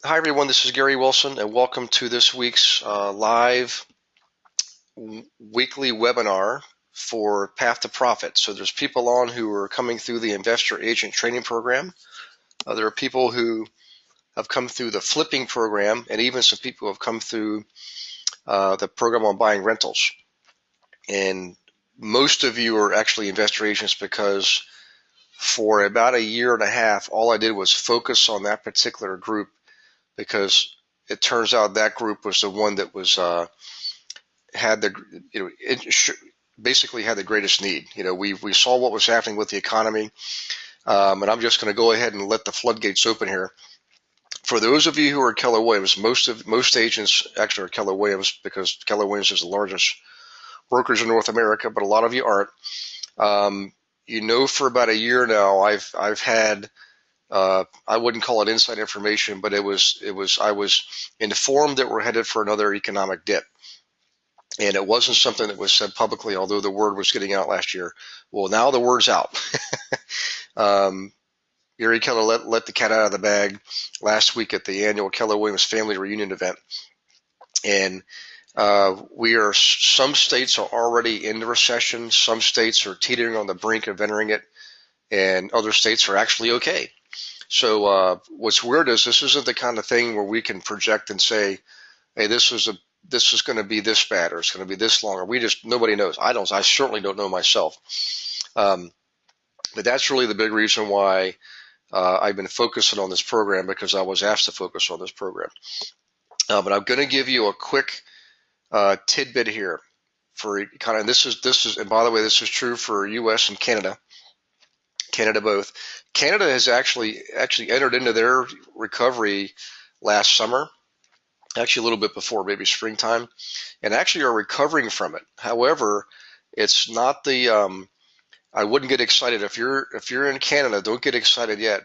Hi, everyone. This is Gary Wilson, and welcome to this week's live weekly webinar for Path to Profit. So there's people on who are coming through the Investor Agent Training Program. There are people who have come through the Flipping Program, and even some people who have come through the program on buying rentals. And most of you are actually investor agents because for about a year and a half, all I did was focus on that particular group because it turns out that group was the one that was had the basically had the greatest need. We saw what was happening with the economy, and I'm just going to go ahead and let the floodgates open here. For those of you who are Keller Williams, most agents actually are Keller Williams because Keller Williams is the largest brokerage in North America, but a lot of you aren't. For about a year now, I've had I wouldn't call it inside information, but I was informed that we're headed for another economic dip. And it wasn't something that was said publicly, although the word was getting out last year. Well, now the word's out. Gary Keller let the cat out of the bag last week at the annual Keller Williams Family Reunion event. And some states are already in the recession. Some states are teetering on the brink of entering it. And other states are actually okay. So what's weird is this isn't the kind of thing where we can project and say, hey, this is going to be this bad, or it's going to be this long, or nobody knows. I certainly don't know myself. But that's really the big reason why I've been focusing on this program, because I was asked to focus on this program. But I'm going to give you a quick tidbit here for kind of, and by the way, this is true for U.S. and Canada both. Canada has actually entered into their recovery last summer, actually a little bit before, maybe springtime, and actually are recovering from it. However, it's not I wouldn't get excited if you're in Canada. Don't get excited yet.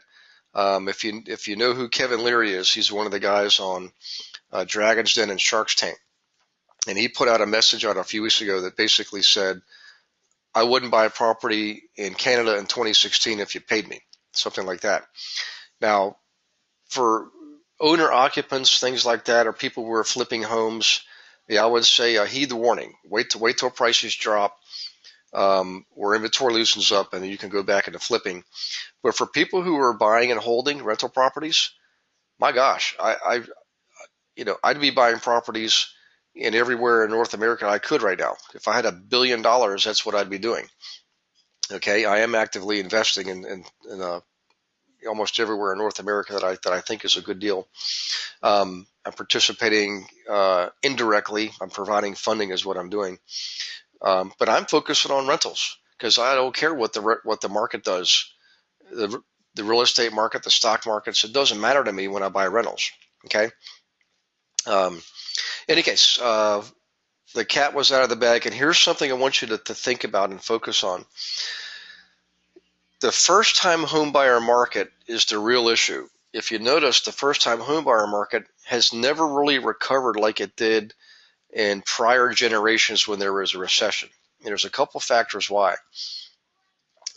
If you know who Kevin Leary is, he's one of the guys on Dragon's Den and Shark's Tank, and he put out a message out a few weeks ago that basically said, I wouldn't buy a property in Canada in 2016 if you paid me, something like that. Now, for owner occupants, things like that, or people who are flipping homes, I would say heed the warning. Wait till prices drop, or inventory loosens up, and then you can go back into flipping. But for people who are buying and holding rental properties, my gosh, I'd be buying properties in everywhere in North America I could right now. If I had $1 billion, that's what I'd be doing. Okay, I am actively investing in almost everywhere in North America that I think is a good deal. I'm participating indirectly. I'm providing funding is what I'm doing. But I'm focusing on rentals because I don't care what the market does. The real estate market, the stock markets, it doesn't matter to me when I buy rentals. Okay. In any case, the cat was out of the bag, and here's something I want you to think about and focus on. The first-time homebuyer market is the real issue. If you notice, the first-time homebuyer market has never really recovered like it did in prior generations when there was a recession. And there's a couple factors why.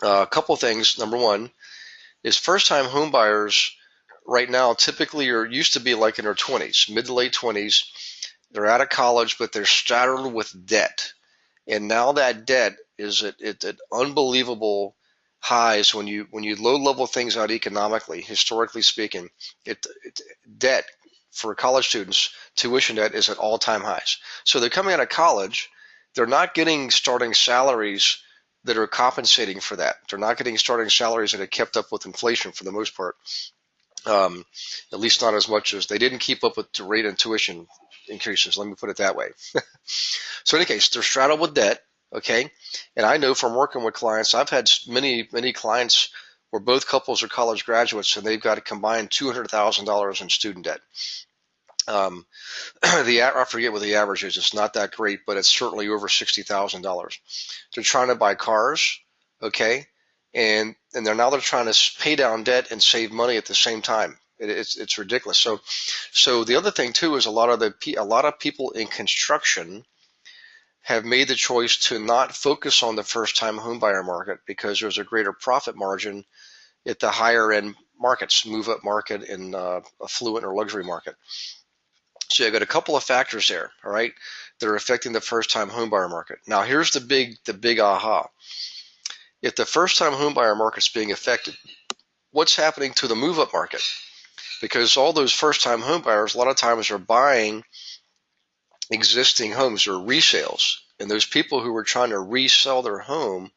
A couple things. Number one is first-time homebuyers right now typically used to be like in their 20s, mid to late 20s. They're out of college, but they're straddled with debt. And now that debt is at unbelievable highs when you low level things out economically, historically speaking. Debt for college students, tuition debt is at all-time highs. So they're coming out of college, they're not getting starting salaries that are compensating for that. They're not getting starting salaries that have kept up with inflation for the most part. At least not as much as they didn't keep up with the rate and tuition increases. Let me put it that way. So in any case, they're straddled with debt. Okay. And I know from working with clients, I've had many clients where both couples are college graduates and they've got a combined $200,000 in student debt. I forget what the average is. It's not that great, but it's certainly over $60,000. They're trying to buy cars. Okay. And they're trying to pay down debt and save money at the same time. It's ridiculous. So the other thing too is a lot of people in construction have made the choice to not focus on the first-time homebuyer market because there's a greater profit margin at the higher end markets, move up market and affluent or luxury market. So you've got a couple of factors there, all right, that are affecting the first-time homebuyer market. Now here's the big aha. If the first-time homebuyer market's being affected, what's happening to the move-up market? Because all those first-time homebuyers a lot of times are buying existing homes or resales, and those people who are trying to resell their home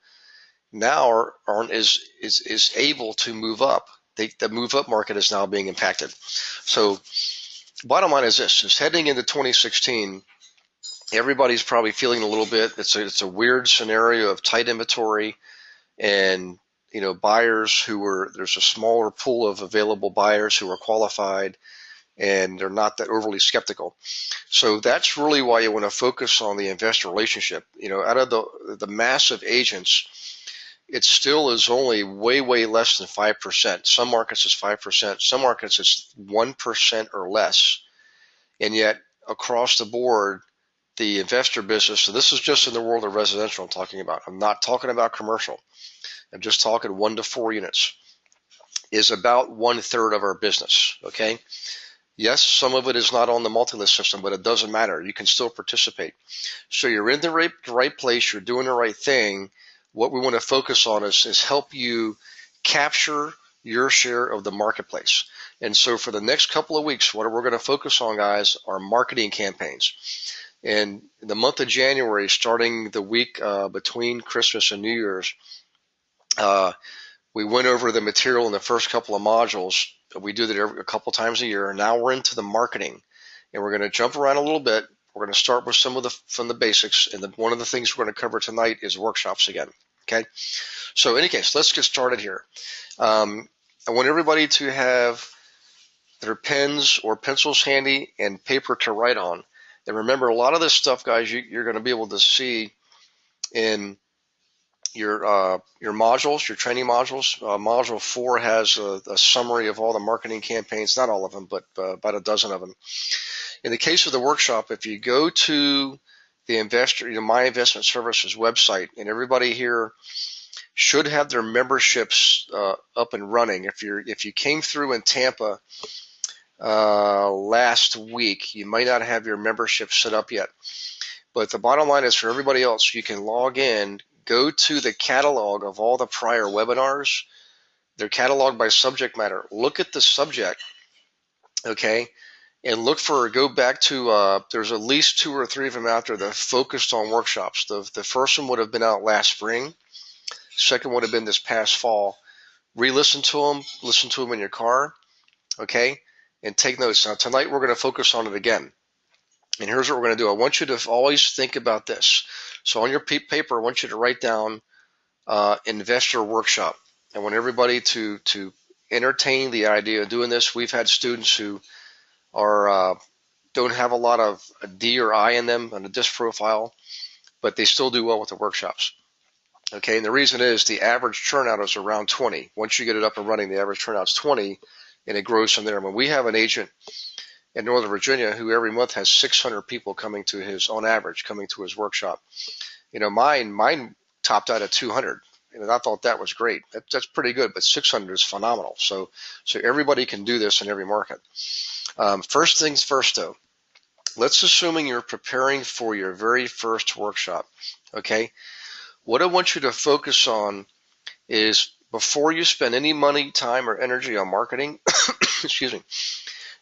now aren't is able to move up. The move-up market is now being impacted. So bottom line is this: is heading into 2016, everybody's probably feeling a little bit. It's a weird scenario of tight inventory, and buyers there's a smaller pool of available buyers who are qualified, and they're not that overly skeptical. So that's really why you want to focus on the investor relationship. Out of the massive agents, it still is only way less than 5%. Some markets is 5%. Some markets it's 1% or less. And yet across the board, the investor business, so this is just in the world of residential I'm talking about. I'm not talking about commercial. I'm just talking 1 to 4 units, is about 1/3 of our business, okay? Yes, some of it is not on the multi-list system, but it doesn't matter. You can still participate. So you're in the right place. You're doing the right thing. What we want to focus on is help you capture your share of the marketplace. And so for the next couple of weeks, what we're going to focus on, guys, are marketing campaigns. And in the month of January, starting the week between Christmas and New Year's, we went over the material in the first couple of modules. We do that a couple times a year. Now we're into the marketing, and we're going to jump around a little bit. We're going to start with from the basics, and one of the things we're going to cover tonight is workshops again. Okay, so in any case, let's get started here. I want everybody to have their pens or pencils handy and paper to write on. And remember, a lot of this stuff, guys, you're going to be able to see in your modules, your training modules. Module 4 has a summary of all the marketing campaigns, not all of them, but about a dozen of them. In the case of the workshop, if you go to the My Investment Services website, and everybody here should have their memberships up and running. If you came through in Tampa last week, you might not have your membership set up yet. But the bottom line is, for everybody else, you can log in, go to the catalog of all the prior webinars. They're cataloged by subject matter. Look at the subject, okay, and go back to, there's at least 2 or 3 of them out there that focused on workshops. The first one would have been out last spring. Second would have been this past fall. Re-listen to them, listen to them in your car, okay, and take notes. Now, tonight we're going to focus on it again. And here's what we're going to do. I want you to always think about this. So on your paper, I want you to write down investor workshop. I want everybody to entertain the idea of doing this. We've had students who don't have a lot of a D or I in them on the DISC profile, but they still do well with the workshops. Okay, and the reason is the average turnout is around 20. Once you get it up and running, the average turnout is 20, and it grows from there. When we have an agent in Northern Virginia who every month has 600 people on average coming to his workshop. Mine topped out at 200, and I thought that was great. That's pretty good, but 600 is phenomenal. So everybody can do this in every market. First things first, though. Let's assuming you're preparing for your very first workshop, okay? What I want you to focus on is, before you spend any money, time, or energy on marketing, excuse me,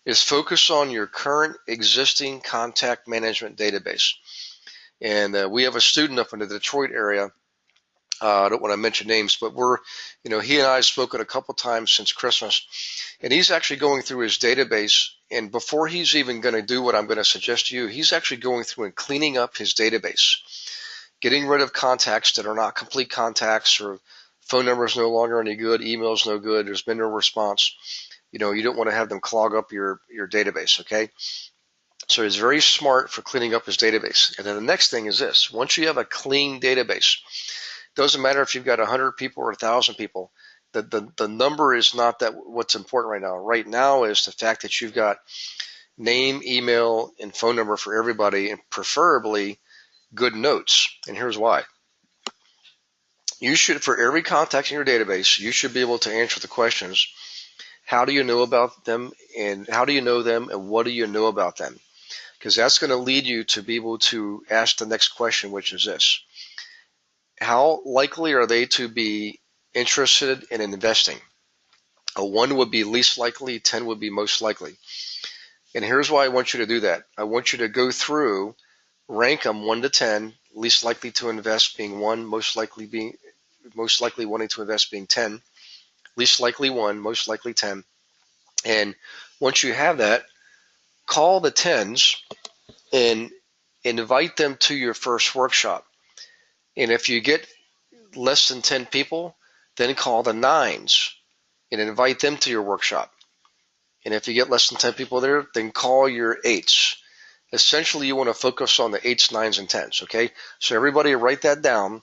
is focus on your current existing contact management database. And we have a student up in the Detroit area. I don't want to mention names, but he and I have spoken a couple times since Christmas, and he's actually going through his database. And before he's even going to do what I'm going to suggest to you, he's actually going through and cleaning up his database, getting rid of contacts that are not complete contacts, or phone number is no longer any good, email is no good, there's been no response. You don't want to have them clog up your database, okay? So he's very smart for cleaning up his database. And then the next thing is this. Once you have a clean database, doesn't matter if you've got 100 people or 1,000 people, the number is not what's important right now. Right now is the fact that you've got name, email, and phone number for everybody, and preferably good notes. And here's why. You should, for every contact in your database, you should be able to answer the questions, how do you know about them, and how do you know them, and what do you know about them? Because that's going to lead you to be able to ask the next question, which is this: how likely are they to be interested in investing? A 1 would be least likely, 10 would be most likely. And here's why I want you to do that. I want you to go through, rank them 1 to 10, least likely to invest being 1, most likely wanting to invest being 10, least likely 1, most likely 10. And once you have that, call the 10s and invite them to your first workshop. And if you get less than 10 people, then call the 9s and invite them to your workshop. And if you get less than 10 people there, then call your 8s. Essentially, you want to focus on the 8s, 9s, and 10s, okay? So everybody write that down.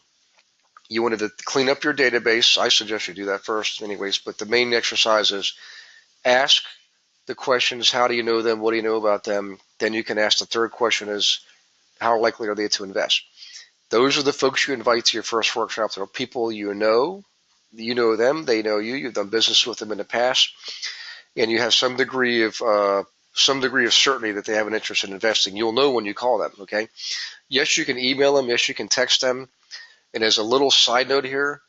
You wanted to clean up your database. I suggest you do that first anyways, but the main exercise is ask the questions, how do you know them, what do you know about them? Then you can ask the third question is, how likely are they to invest? Those are the folks you invite to your first workshop. They're people you know them, they know you, you've done business with them in the past, and you have some degree of certainty that they have an interest in investing. You'll know when you call them, okay? Yes, you can email them. Yes, you can text them. And as a little side note here,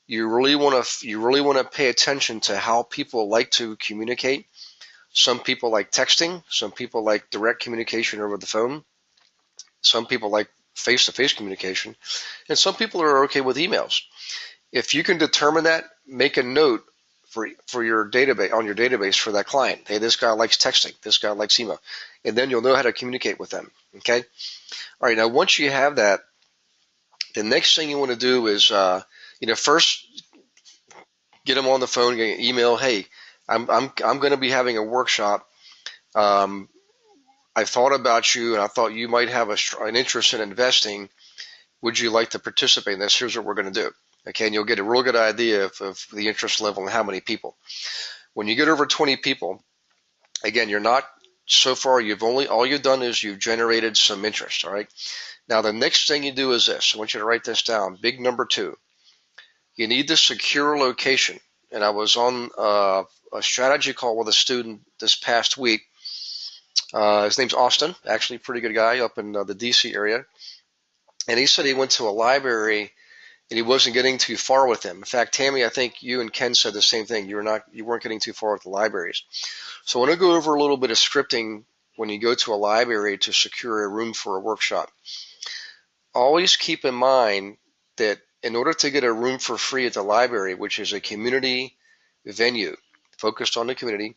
you really want to pay attention to how people like to communicate. Some people like texting. Some people like direct communication over the phone. Some people like face-to-face communication. And some people are okay with emails. If you can determine that, make a note for your database, on your database for that client. Hey, this guy likes texting. This guy likes email. And then you'll know how to communicate with them. Okay? All right, now once you have that, the next thing you want to do is, first get them on the phone, get an email. Hey, I'm going to be having a workshop. I thought about you, and I thought you might have an interest in investing. Would you like to participate in this? Here's what we're going to do. Okay, and you'll get a real good idea of the interest level and how many people. When you get over 20 people, again, you're not so far. All you've done is you've generated some interest. All right. Now the next thing you do is this. I want you to write this down. Big number 2. You need to secure location. And I was on a strategy call with a student this past week. His name's Austin, actually a pretty good guy up in the DC area. And he said he went to a library and he wasn't getting too far with them. In fact, Tammy, I think you and Ken said the same thing. You weren't getting too far with the libraries. So I want to go over a little bit of scripting when you go to a library to secure a room for a workshop. Always keep in mind that in order to get a room for free at the library, which is a community venue focused on the community,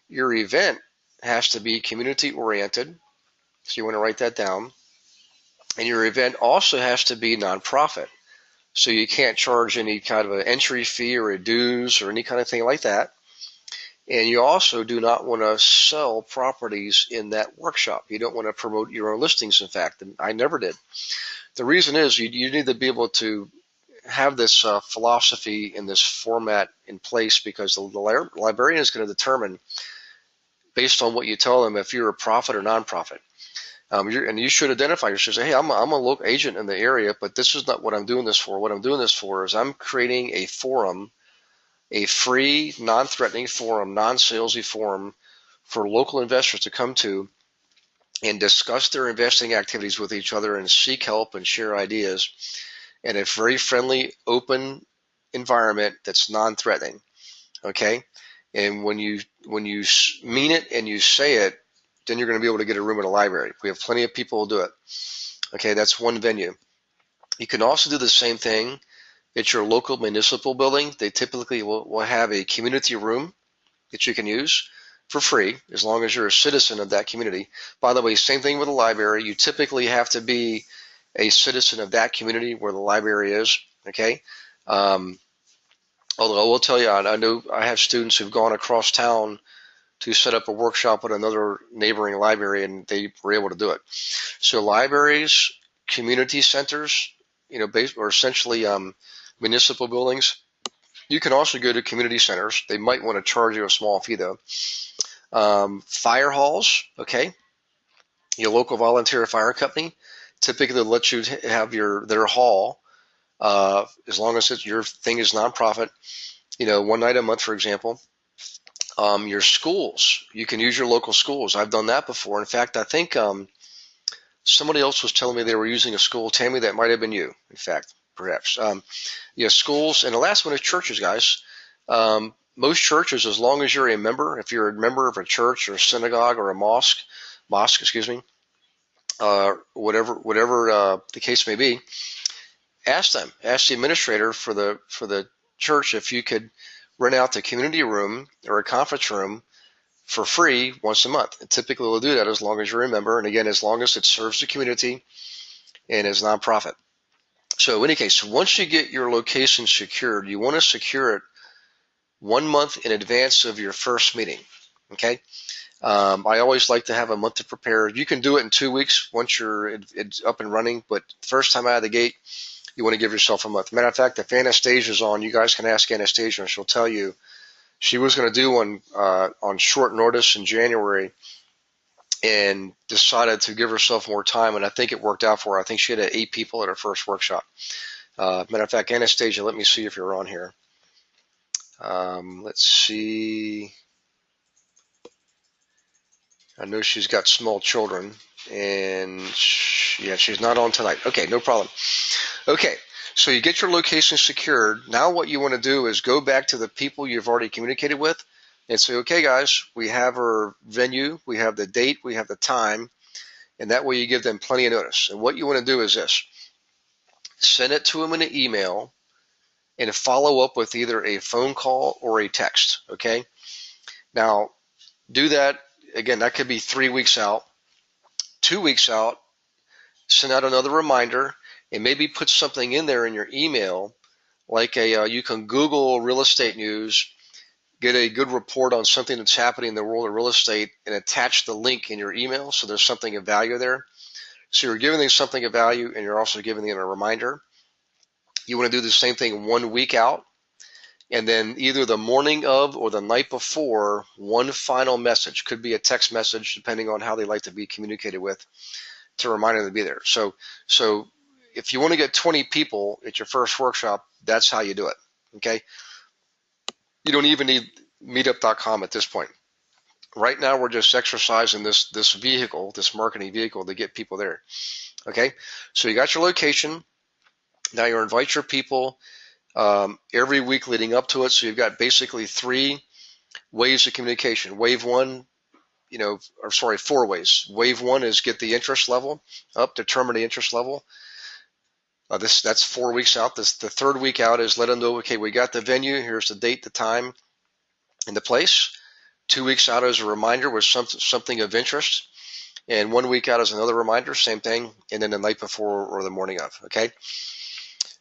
your event has to be community oriented. So you want to write that down. And your event also has to be nonprofit. So you can't charge any kind of an entry fee or a dues or any kind of thing like that. And you also do not want to sell properties in that workshop. You don't want to promote your own listings, in fact, and I never did. The reason is you need to be able to have this philosophy in this format in place because the librarian is going to determine, based on what you tell them, if you're a profit or nonprofit. And you should identify yourself. Say, hey, I'm a local agent in the area, but this is not what I'm doing this for. What I'm doing this for is I'm creating a forum, a free, non-threatening forum, non-salesy forum for local investors to come to and discuss their investing activities with each other and seek help and share ideas in a very friendly, open environment that's non-threatening. Okay? And when you mean it and you say it, then you're going to be able to get a room at a library. We have plenty of people who do it. Okay, that's one venue. You can also do the same thing at your local municipal building. They typically will have a community room that you can use for free as long as you're a citizen of that community. By the way, same thing with a library. You typically have to be a citizen of that community where the library is. Okay. Although I will tell you, I know I have students who've gone across town to set up a workshop at another neighboring library, and they were able to do it. So libraries, community centers, or essentially municipal buildings. You can also go to community centers. They might want to charge you a small fee, though. Fire halls, okay. Your local volunteer fire company typically lets you have their hall, as long as your thing is nonprofit, one night a month, for example. Your schools, you can use your local schools. I've done that before. In fact, I think somebody else was telling me they were using a school. Tammy, that might have been you, in fact, perhaps. Yeah, schools. And the last one is churches, guys. Most churches, as long as you're a member, if you're a member of a church or a synagogue or a mosque, excuse me, whatever the case may be, ask the administrator for the church if you could rent out the community room or a conference room for free once a month. And typically we'll do that as long as you're a member, and again, as long as it serves the community and is nonprofit. So in any case, once you get your location secured, you want to secure it 1 month in advance of your first meeting. Okay. I always like to have a month to prepare. You can do it in 2 weeks once it's up and running, but first time out of the gate, you want to give yourself a month. Matter of fact, if Anastasia's on, you guys can ask Anastasia, and she'll tell you she was going to do one on short notice in January and decided to give herself more time, and I think it worked out for her. I think she had 8 people at her first workshop. Matter of fact, Anastasia, let me see if you're on here. Let's see. I know she's got small children, and yeah, she's not on tonight. Okay, no problem. Okay, so you get your location secured. Now what you want to do is go back to the people you've already communicated with and say, okay, guys, we have our venue, we have the date, we have the time, and that way you give them plenty of notice. And what you want to do is this. Send it to them in an email and follow up with either a phone call or a text, okay? Now, do that. Again, that could be 3 weeks out, 2 weeks out. Send out another reminder and maybe put something in there in your email, like you can Google real estate news, get a good report on something that's happening in the world of real estate, and attach the link in your email so there's something of value there. So you're giving them something of value, and you're also giving them a reminder. You want to do the same thing 1 week out, and then either the morning of or the night before, one final message. Could be a text message, depending on how they like to be communicated with, to remind them to be there. So if you want to get 20 people at your first workshop, that's how you do it. Okay. You don't even need meetup.com at this point. Right now, we're just exercising this vehicle, this marketing vehicle, to get people there. Okay. So you got your location. Now you invite your people every week leading up to it. So you've got basically 3 ways of communication. Wave 1, 4 ways. Wave 1 is get the interest level up, determine the interest level. That's 4 weeks out. The third week out is let them know, okay, we got the venue. Here's the date, the time, and the place. 2 weeks out is a reminder with something of interest. And 1 week out is another reminder, same thing. And then the night before or the morning of, okay?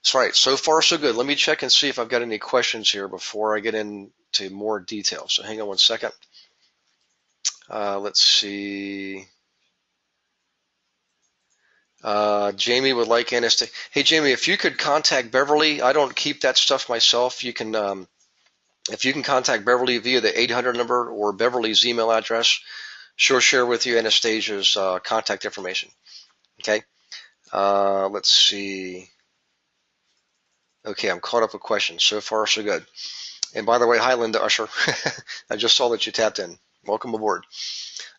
That's right. So far, so good. Let me check and see if I've got any questions here before I get into more detail. So hang on 1 second. Let's see. Jamie would like Anastasia. Hey, Jamie, if you could contact Beverly, I don't keep that stuff myself. You can, if you can contact Beverly via the 800 number or Beverly's email address, she'll share with you Anastasia's contact information. Okay. Let's see. Okay, I'm caught up with questions. So far, so good. And by the way, hi, Linda Usher. I just saw that you tapped in. Welcome aboard.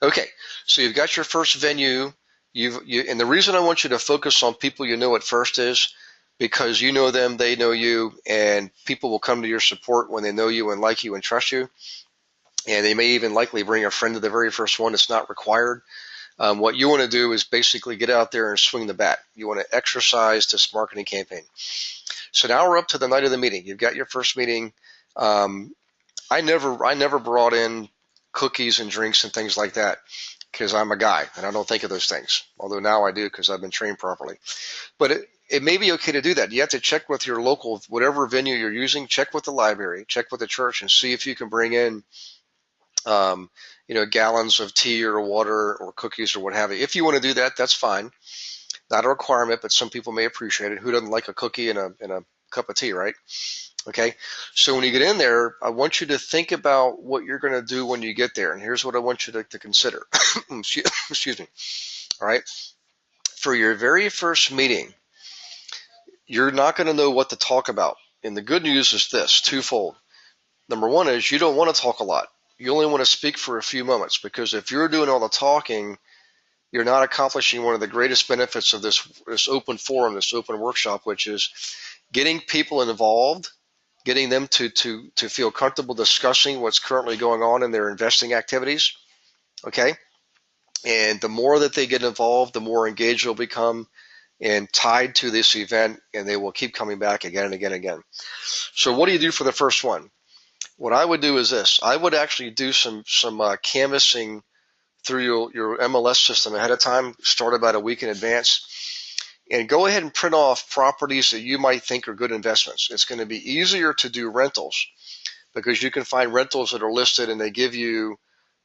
Okay, so you've got your first venue. And the reason I want you to focus on people you know at first is because you know them, they know you, and people will come to your support when they know you and like you and trust you. And they may even likely bring a friend to the very first one. It's not required. What you want to do is basically get out there and swing the bat. You want to exercise this marketing campaign. So now we're up to the night of the meeting. You've got your first meeting. I never brought in cookies and drinks and things like that because I'm a guy and I don't think of those things. Although now I do because I've been trained properly. But it may be okay to do that. You have to check with your local, whatever venue you're using, check with the library, check with the church, and see if you can bring in, gallons of tea or water or cookies or what have you. If you want to do that, that's fine. Not a requirement, but some people may appreciate it. Who doesn't like a cookie and a cup of tea, right? Okay. So when you get in there, I want you to think about what you're going to do when you get there. And here's what I want you to consider. Excuse me. All right. For your very first meeting, you're not going to know what to talk about. And the good news is this, twofold. Number one is you don't want to talk a lot. you only want to speak for a few moments, because if you're doing all the talking, you're not accomplishing one of the greatest benefits of this open forum, this open workshop, which is getting people involved, getting them to feel comfortable discussing what's currently going on in their investing activities. Okay. And the more that they get involved, the more engaged they'll become and tied to this event, and they will keep coming back again and again and again. So what do you do for the first one? What I would do is this. I would actually do some canvassing through your MLS system ahead of time, start about a week in advance, and go ahead and print off properties that you might think are good investments. It's going to be easier to do rentals because you can find rentals that are listed and they give you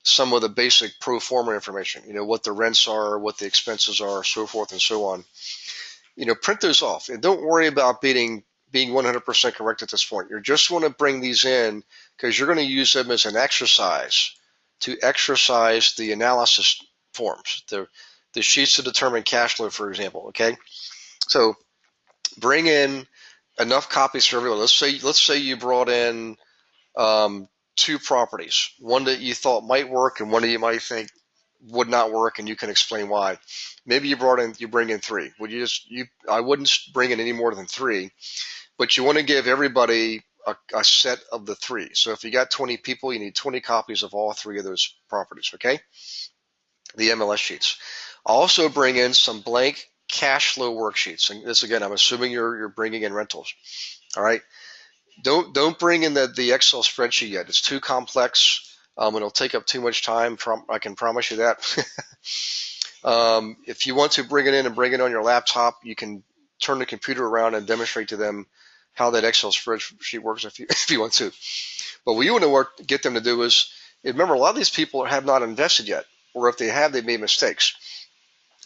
some of the basic pro forma information, what the rents are, what the expenses are, so forth and so on. Print those off, and don't worry about being 100% correct at this point. You just want to bring these in because you're going to use them as an exercise to exercise the analysis forms, the sheets to determine cash flow, for example. Okay, so bring in enough copies for everyone. Let's say you brought in 2 properties, one that you thought might work and one that you might think would not work, and you can explain why. Maybe you bring in 3. I wouldn't bring in any more than 3, but you want to give everybody a set of the 3. So if you got 20 people, you need 20 copies of all 3 of those properties. Okay, the MLS sheets. Also bring in some blank cash flow worksheets, and this again, I'm assuming you're bringing in rentals. All right. Don't bring in the Excel spreadsheet yet. It's too complex. It'll take up too much time. I can promise you that. If you want to bring it in and bring it on your laptop, you can turn the computer around and demonstrate to them how that Excel spreadsheet works if you want to. But what you want to get them to do is, remember, a lot of these people have not invested yet, or if they have, they've made mistakes.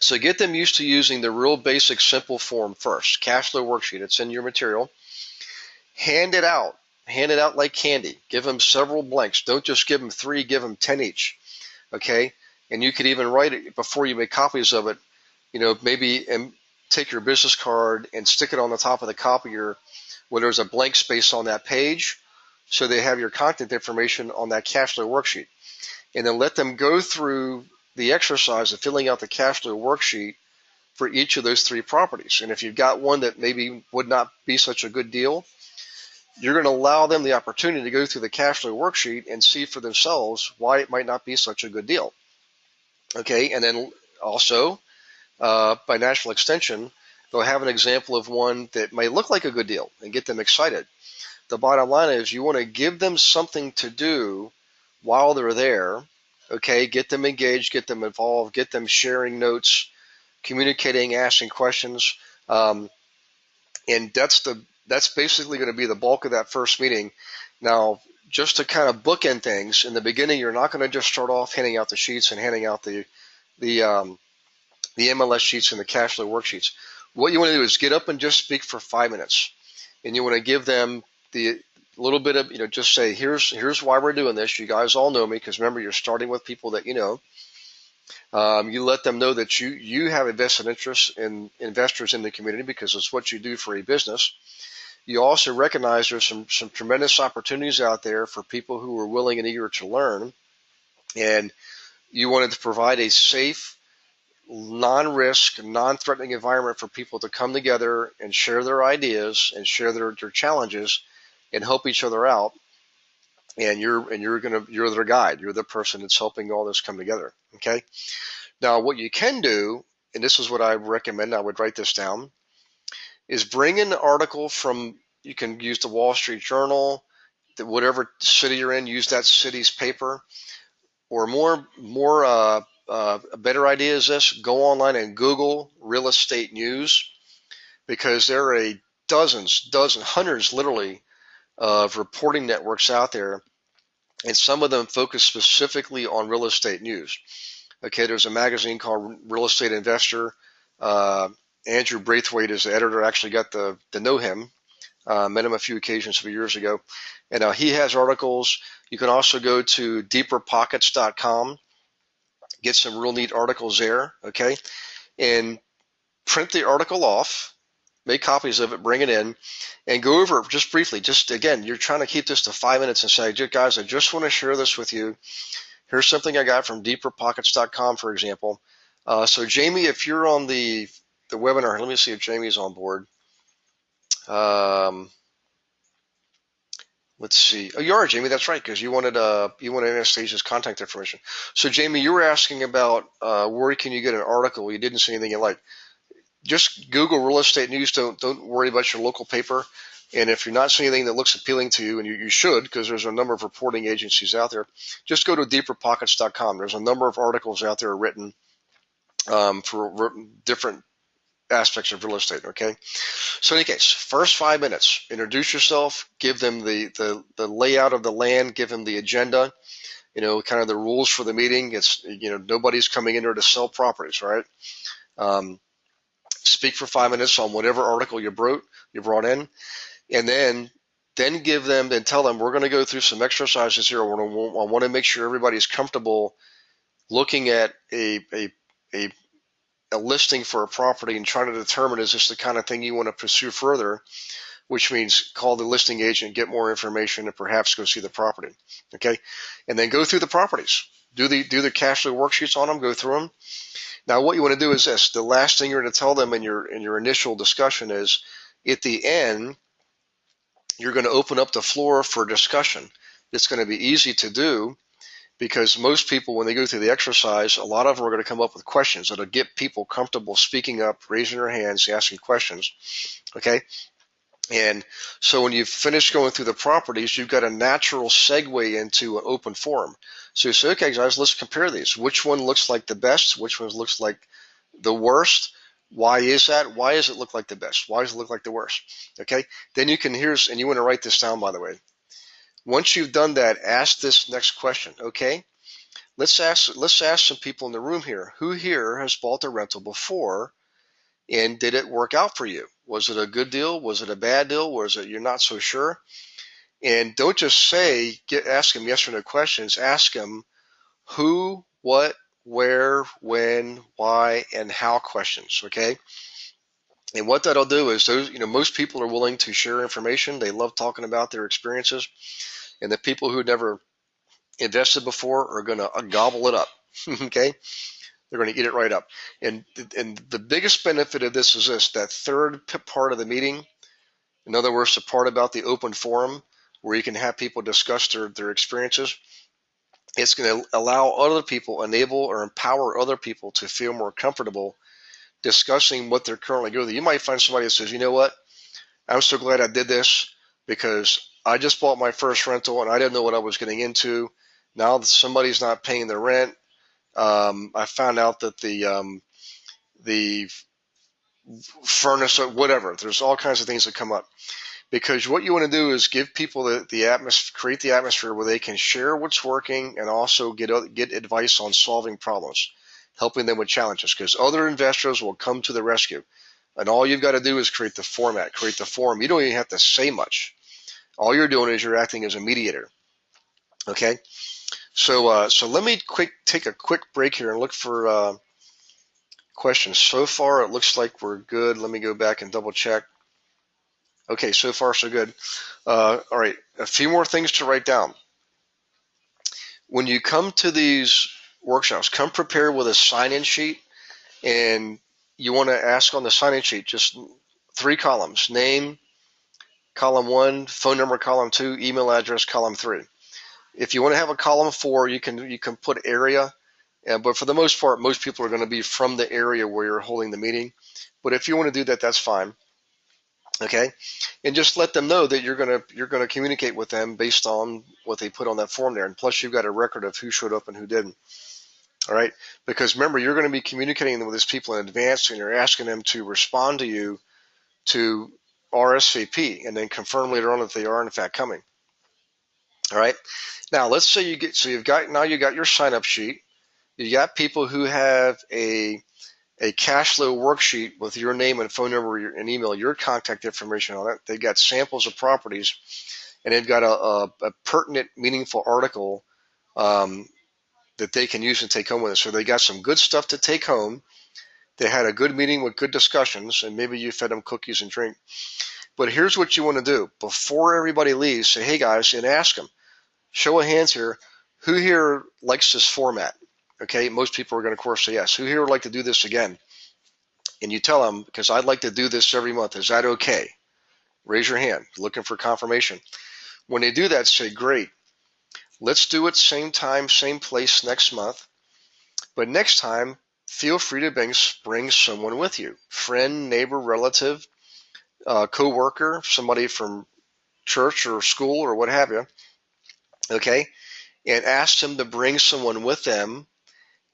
So get them used to using the real basic simple form first. Cash flow worksheet. It's in your material. Hand it out like candy. Give them several blanks. Don't just give them 3, give them 10 each. Okay. And you could even write it before you make copies of it, maybe take your business card and stick it on the top of the copier where there's a blank space on that page, so they have your content information on that cash flow worksheet. And then let them go through the exercise of filling out the cash flow worksheet for each of those 3 properties. And if you've got one that maybe would not be such a good deal, you're going to allow them the opportunity to go through the cash flow worksheet and see for themselves why it might not be such a good deal. Okay, and then also, by natural extension, they'll have an example of one that may look like a good deal and get them excited. The bottom line is you want to give them something to do while they're there. Okay, get them engaged, get them involved, get them sharing notes, communicating, asking questions, and that's basically going to be the bulk of that first meeting. Now, just to kind of bookend things, in the beginning, you're not going to just start off handing out the sheets and handing out the MLS sheets and the cash flow worksheets. What you want to do is get up and just speak for 5 minutes, and you want to give them the little bit of, just say, here's why we're doing this. You guys all know me, because remember, you're starting with people that you know. You let them know that you have a vested interest in investors in the community because it's what you do for a business. You also recognize there's some tremendous opportunities out there for people who are willing and eager to learn, and you wanted to provide a safe, non-risk, non-threatening environment for people to come together and share their ideas and share their challenges and help each other out. And you're their guide. You're the person that's helping all this come together. Okay. Now, what you can do, and this is what I recommend, I would write this down, is bring in an article from, you can use the Wall Street Journal, whatever city you're in, use that city's paper, or a better idea is this: go online and Google real estate news, because there are hundreds literally of reporting networks out there, and some of them focus specifically on real estate news. Okay, there's a magazine called Real Estate Investor. Andrew Braithwaite is the editor. I actually got to know him. Met him a few occasions a few years ago. And he has articles. You can also go to deeperpockets.com, get some real neat articles there, okay? And print the article off make copies of it, bring it in, and go over it just briefly. Just again, you're trying to keep this to 5 minutes and say, guys, I just want to share this with you. Here's something I got from deeperpockets.com, for example. So Jamie, if you're on the webinar, let me see if Jamie's on board. Let's see. Oh, you are, Jamie. That's right, because you wanted Anastasia's contact information. So Jamie, you were asking about where can you get an article? You didn't see anything you like. Just Google real estate news. Don't worry about your local paper. And if you're not seeing anything that looks appealing to you, and you should, because there's a number of reporting agencies out there, just go to deeperpockets.com. There's a number of articles out there written for different aspects of real estate. Okay. So in any case, first 5 minutes, introduce yourself, give them the layout of the land, give them the agenda, kind of the rules for the meeting. It's, nobody's coming in there to sell properties, right? Speak for 5 minutes on whatever article you brought in, and then tell them we're going to go through some exercises here. I want to make sure everybody's comfortable looking at a listing for a property and trying to determine, is this the kind of thing you want to pursue further, which means call the listing agent, get more information, and perhaps go see the property. Okay. And then go through the properties, do the cash flow worksheets on them, go through them. Now, what you want to do is this. The last thing you're going to tell them in your initial discussion is, at the end, you're going to open up the floor for discussion. It's going to be easy to do because most people, when they go through the exercise, a lot of them are going to come up with questions that'll get people comfortable speaking up, raising their hands, asking questions. Okay? And so when you've finished going through the properties, you've got a natural segue into an open forum. So you say, okay, guys, let's compare these. Which one looks like the best? Which one looks like the worst? Why is that? Why does it look like the best? Why does it look like the worst? Okay. Then you can and you want to write this down, by the way. Once you've done that, ask this next question. Okay. Let's ask some people in the room here. Who here has bought a rental before? And did it work out for you? Was it a good deal? Was it a bad deal? Was it you're not so sure? And don't just ask them yes or no questions. Ask them who, what, where, when, why, and how questions. Okay. And what that'll do is most people are willing to share information. They love talking about their experiences. And the people who never invested before are going to gobble it up. Okay. They're going to eat it right up. And the biggest benefit of this is that third part of the meeting. In other words, the part about the open forum where you can have people discuss their experiences. It's going to allow other people, enable or empower other people to feel more comfortable discussing what they're currently going through. You might find somebody that says, you know what, I'm so glad I did this because I just bought my first rental and I didn't know what I was getting into. Now that somebody's not paying their rent, I found out that the furnace or whatever, there's all kinds of things that come up. Because what you want to do is give people the atmosphere, create the atmosphere where they can share what's working and also get advice on solving problems, helping them with challenges. Because other investors will come to the rescue, and all you've got to do is create the format, create the forum. You don't even have to say much. All you're doing is you're acting as a mediator. Okay, so let me take a quick break here and look for questions. So far, it looks like we're good. Let me go back and double check. Okay, so far so good. All right, a few more things to write down. When you come to these workshops, come prepared with a sign-in sheet, and you want to ask on the sign-in sheet just 3 columns: name, column 1, phone number, column 2, email address, column 3. If you want to have a column 4, you can put area, but for the most part, most people are going to be from the area where you're holding the meeting. But if you want to do that, that's fine. Okay, and just let them know that you're gonna communicate with them based on what they put on that form there, and plus you've got a record of who showed up and who didn't. All right, because remember, you're going to be communicating with these people in advance, and you're asking them to respond to you to RSVP, and then confirm later on if they are in fact coming. All right, now let's say you've got your sign up sheet. You got people who have a cash flow worksheet with your name and phone number and email, your contact information on it. They've got samples of properties, and they've got a pertinent, meaningful article that they can use and take home with us. So they got some good stuff to take home. They had a good meeting with good discussions, and maybe you fed them cookies and drink. But here's what you want to do. Before everybody leaves, say, hey guys, and ask them, show of hands here, who here likes this format? Okay, most people are going to, of course, say yes. Who here would like to do this again? And you tell them, because I'd like to do this every month. Is that okay? Raise your hand, looking for confirmation. When they do that, say, great. Let's do it same time, same place next month. But next time, feel free to bring someone with you. Friend, neighbor, relative, co-worker, somebody from church or school or what have you. Okay? And ask them to bring someone with them.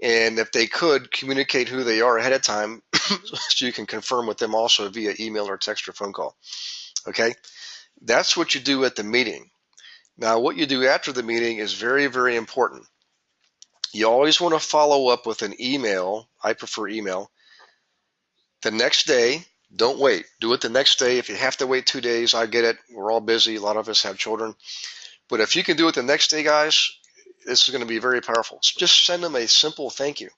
And if they could, communicate who they are ahead of time so you can confirm with them also via email or text or phone call. Okay? That's what you do at the meeting. Now, what you do after the meeting is very, very important. You always want to follow up with an email. I prefer email. The next day, don't wait. Do it the next day. If you have to wait 2 days, I get it. We're all busy. A lot of us have children. But if you can do it the next day, guys, this is going to be very powerful. So just send them a simple thank you.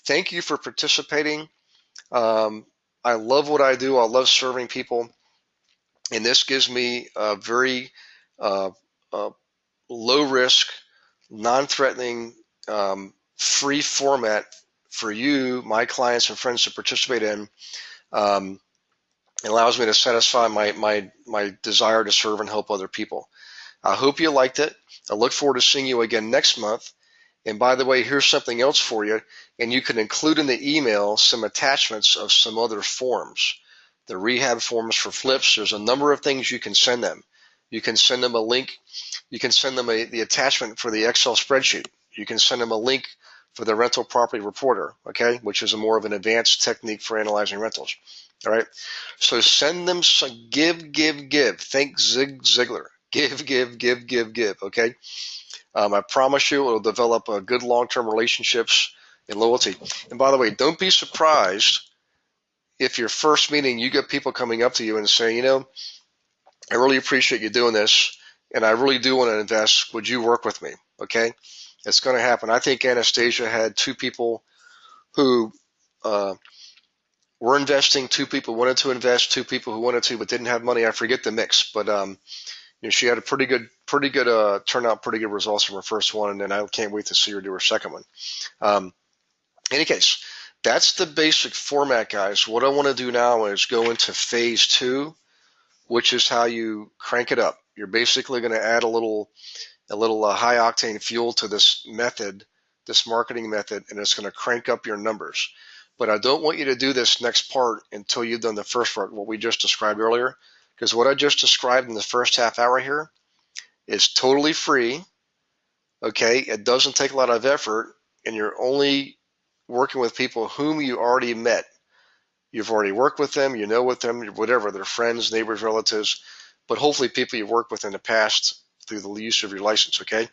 Thank you for participating. I love what I do. I love serving people. And this gives me a very low risk, non-threatening, free format for you, my clients and friends to participate in. It allows me to satisfy my desire to serve and help other people. I hope you liked it. I look forward to seeing you again next month. And by the way, here's something else for you. And you can include in the email some attachments of some other forms. The rehab forms for flips. There's a number of things you can send them. You can send them a link. You can send them the attachment for the Excel spreadsheet. You can send them a link for the rental property reporter, okay, which is a more of an advanced technique for analyzing rentals. All right. So send them some give. Thank Zig Ziglar. Give. Okay. I promise you it'll develop a good long-term relationships and loyalty. And by the way, don't be surprised if your first meeting you get people coming up to you and saying, you know, I really appreciate you doing this, and I really do want to invest. Would you work with me? Okay. It's going to happen. I think Anastasia had 2 people who were investing, 2 people wanted to invest, 2 people who wanted to but didn't have money. I forget the mix, but you know, she had a pretty good turnout, pretty good results from her first one, and then I can't wait to see her do her second one. In any case, that's the basic format, guys. What I want to do now is go into phase 2, which is how you crank it up. You're basically going to add a little high octane fuel to this method, this marketing method, and it's going to crank up your numbers. But I don't want you to do this next part until you've done the first part, what we just described earlier, because what I just described in the first half hour here is totally free. Okay, it doesn't take a lot of effort, and you're only working with people whom you already met. You've already worked with them, you know with them, whatever, they're friends, neighbors, relatives, but hopefully people you've worked with in the past through the use of your license, okay?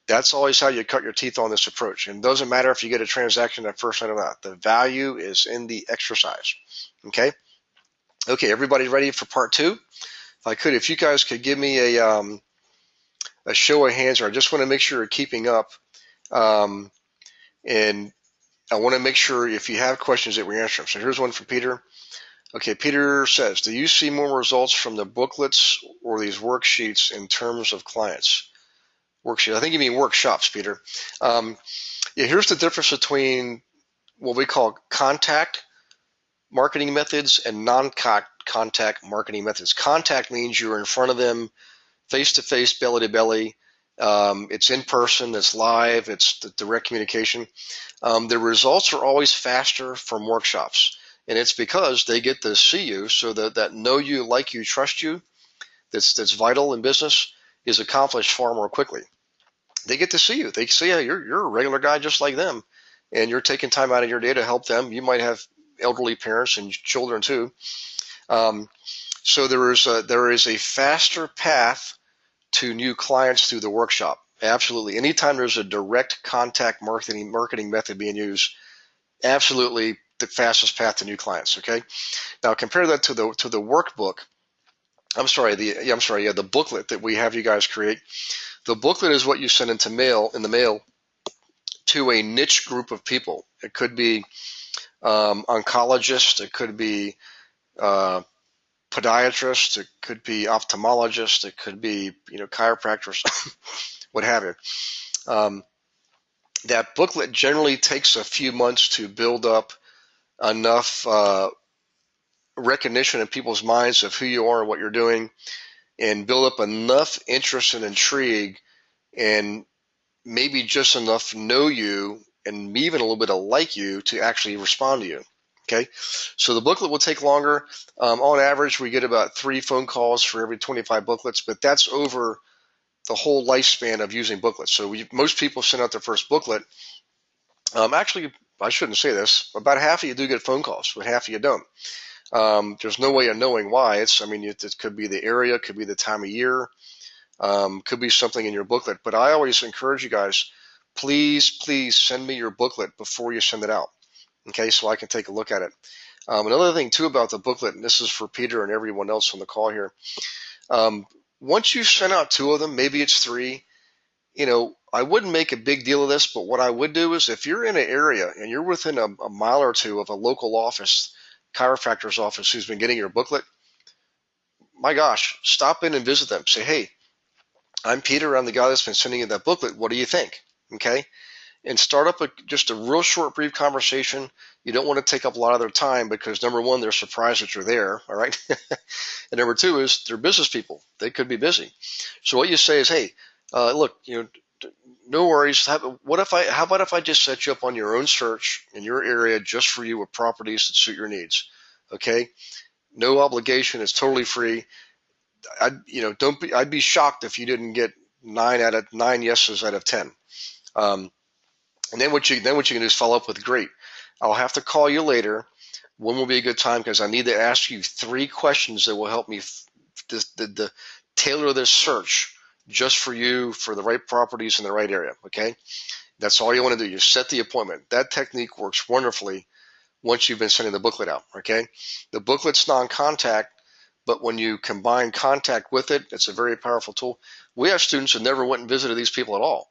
That's always how you cut your teeth on this approach. And it doesn't matter if you get a transaction at first night or not. The value is in the exercise, okay? Okay, everybody ready for part 2? If you guys could give me a show of hands, or I just want to make sure you're keeping up. And I want to make sure if you have questions that we answer them. So here's one from Peter. Okay, Peter says, do you see more results from the booklets or these worksheets in terms of clients? Worksheet. I think you mean workshops, Peter. Yeah, here's the difference between what we call contact marketing methods and non-contact marketing methods. Contact means you're in front of them face-to-face, belly-to-belly. It's in person, it's live, it's the direct communication. The results are always faster from workshops, and it's because they get to see you, so that know you, like you, trust you, that's vital in business, is accomplished far more quickly. They get to see you. They see, hey, you're a regular guy just like them, and you're taking time out of your day to help them. You might have elderly parents and children too. So there is a faster path to new clients through the workshop. Absolutely. Anytime there's a direct contact marketing method being used, absolutely the fastest path to new clients. Okay. Now compare that to the workbook. The booklet that we have you guys create. The booklet is what you send in the mail to a niche group of people. It could be oncologist, it could be uh, podiatrist, it could be ophthalmologist, it could be chiropractors, what have you. That booklet generally takes a few months to build up enough recognition in people's minds of who you are and what you're doing, and build up enough interest and intrigue, and maybe just enough know you and even a little bit of like you to actually respond to you. Okay, so the booklet will take longer. On average, we get about 3 phone calls for every 25 booklets, but that's over the whole lifespan of using booklets. So most people send out their first booklet. Actually, I shouldn't say this. About half of you do get phone calls, but half of you don't. There's no way of knowing why. It could be the area, could be the time of year, could be something in your booklet. But I always encourage you guys, please send me your booklet before you send it out. Okay, so I can take a look at it. Another thing too about the booklet, and this is for Peter and everyone else on the call here. Once you've sent out 2 of them, maybe it's 3, I wouldn't make a big deal of this, but what I would do is if you're in an area and you're within a mile or 2 of a local office, chiropractor's office who's been getting your booklet, my gosh, stop in and visit them. Say, hey, I'm Peter. I'm the guy that's been sending you that booklet. What do you think? Okay. And start up just a real short, brief conversation. You don't want to take up a lot of their time because, number one, they're surprised that you're there. All right. And number 2 is they're business people. They could be busy. So what you say is, hey, look, no worries. How about if I just set you up on your own search in your area just for you with properties that suit your needs? Okay. No obligation. It's totally free. I'd be shocked if you didn't get 9 yeses out of 10. And then what you can do is follow up with, great, I'll have to call you later. When will be a good time? Because I need to ask you 3 questions that will help me tailor this search just for you for the right properties in the right area. Okay, that's all you want to do. You set the appointment. That technique works wonderfully once you've been sending the booklet out. Okay, the booklet's non-contact, but when you combine contact with it, it's a very powerful tool. We have students who never went and visited these people at all,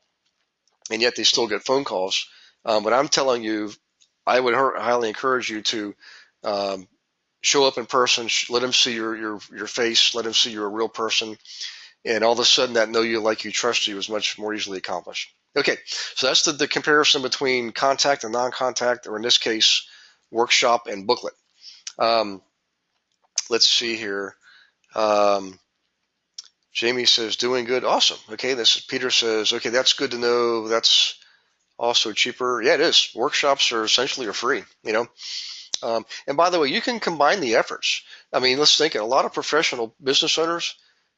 and yet they still get phone calls. But I'm telling you, I would highly encourage you to show up in person, let them see your face, let them see you're a real person, and all of a sudden that know you, like you, trust you is much more easily accomplished. Okay, so that's the comparison between contact and non-contact, or in this case, workshop and booklet. Let's see here. Jamie says, doing good. Awesome. Okay, Peter says, okay, that's good to know. That's also cheaper. Yeah, it is. Workshops are essentially free, and by the way, you can combine the efforts. I mean, let's think, a lot of professional business owners,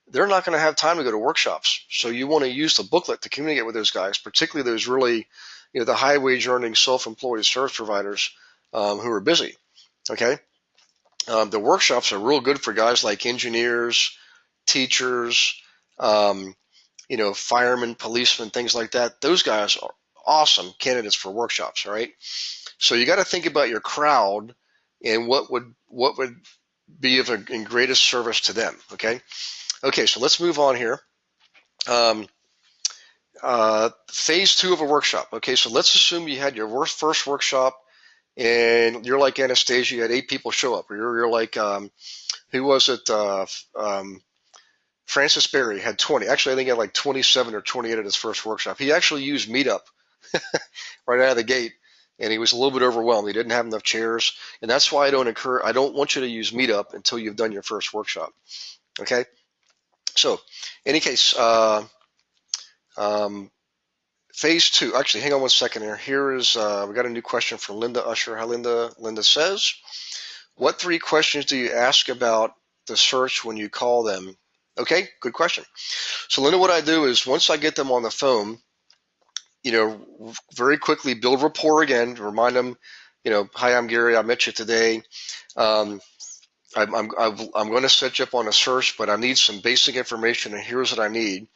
they're not going to have time to go to workshops. So you want to use the booklet to communicate with those guys, particularly those really, the high wage earning self-employed service providers who are busy. Okay. The workshops are real good for guys like engineers, teachers, firemen, policemen, things like that. Those guys are awesome candidates for workshops. All right. So you got to think about your crowd and what would be of in greatest service to them. Okay. Okay. So let's move on here. Phase 2 of a workshop. Okay. So let's assume you had your first workshop and you're like Anastasia, you had 8 people show up. Or you're like, who was it? Francis Berry had 20. Actually, I think he had like 27 or 28 at his first workshop. He actually used Meetup right out of the gate, and he was a little bit overwhelmed. He didn't have enough chairs, and that's why I don't want you to use Meetup until you've done your first workshop. Okay. So, in any case, phase 2. Actually, hang on one second here. Here is we got a new question from Linda Usher. Hi, Linda. Linda says, what 3 questions do you ask about the search when you call them? Okay, good question. So, Linda, what I do is once I get them on the phone, very quickly build rapport again, remind them, hi, I'm Gary. I met you today. I'm going to set you up on a search, but I need some basic information, and here's what I need.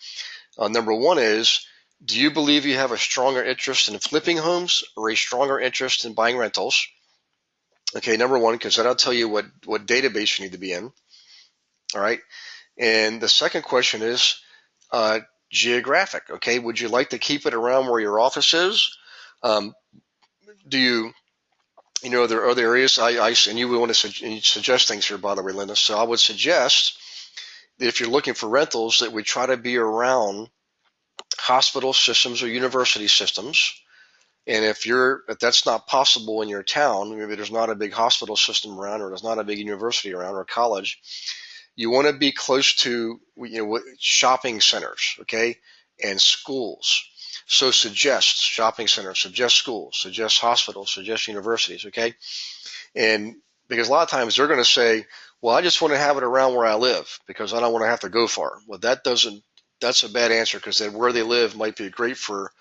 Number 1 is, do you believe you have a stronger interest in flipping homes or a stronger interest in buying rentals? Okay, number 1, because that'll tell you what database you need to be in. All right. And the second question is geographic. Okay, would you like to keep it around where your office is? Do you there are other areas and you would want to suggest things here, by the way, Linda. So I would suggest that if you're looking for rentals, that we try to be around hospital systems or university systems. And if that's not possible in your town, maybe there's not a big hospital system around, or there's not a big university around, or a college, you want to be close to, shopping centers, okay, and schools. So suggest shopping centers, suggest schools, suggest hospitals, suggest universities, okay? And because a lot of times they're going to say, well, I just want to have it around where I live because I don't want to have to go far. Well, that's a bad answer, because then where they live might be great for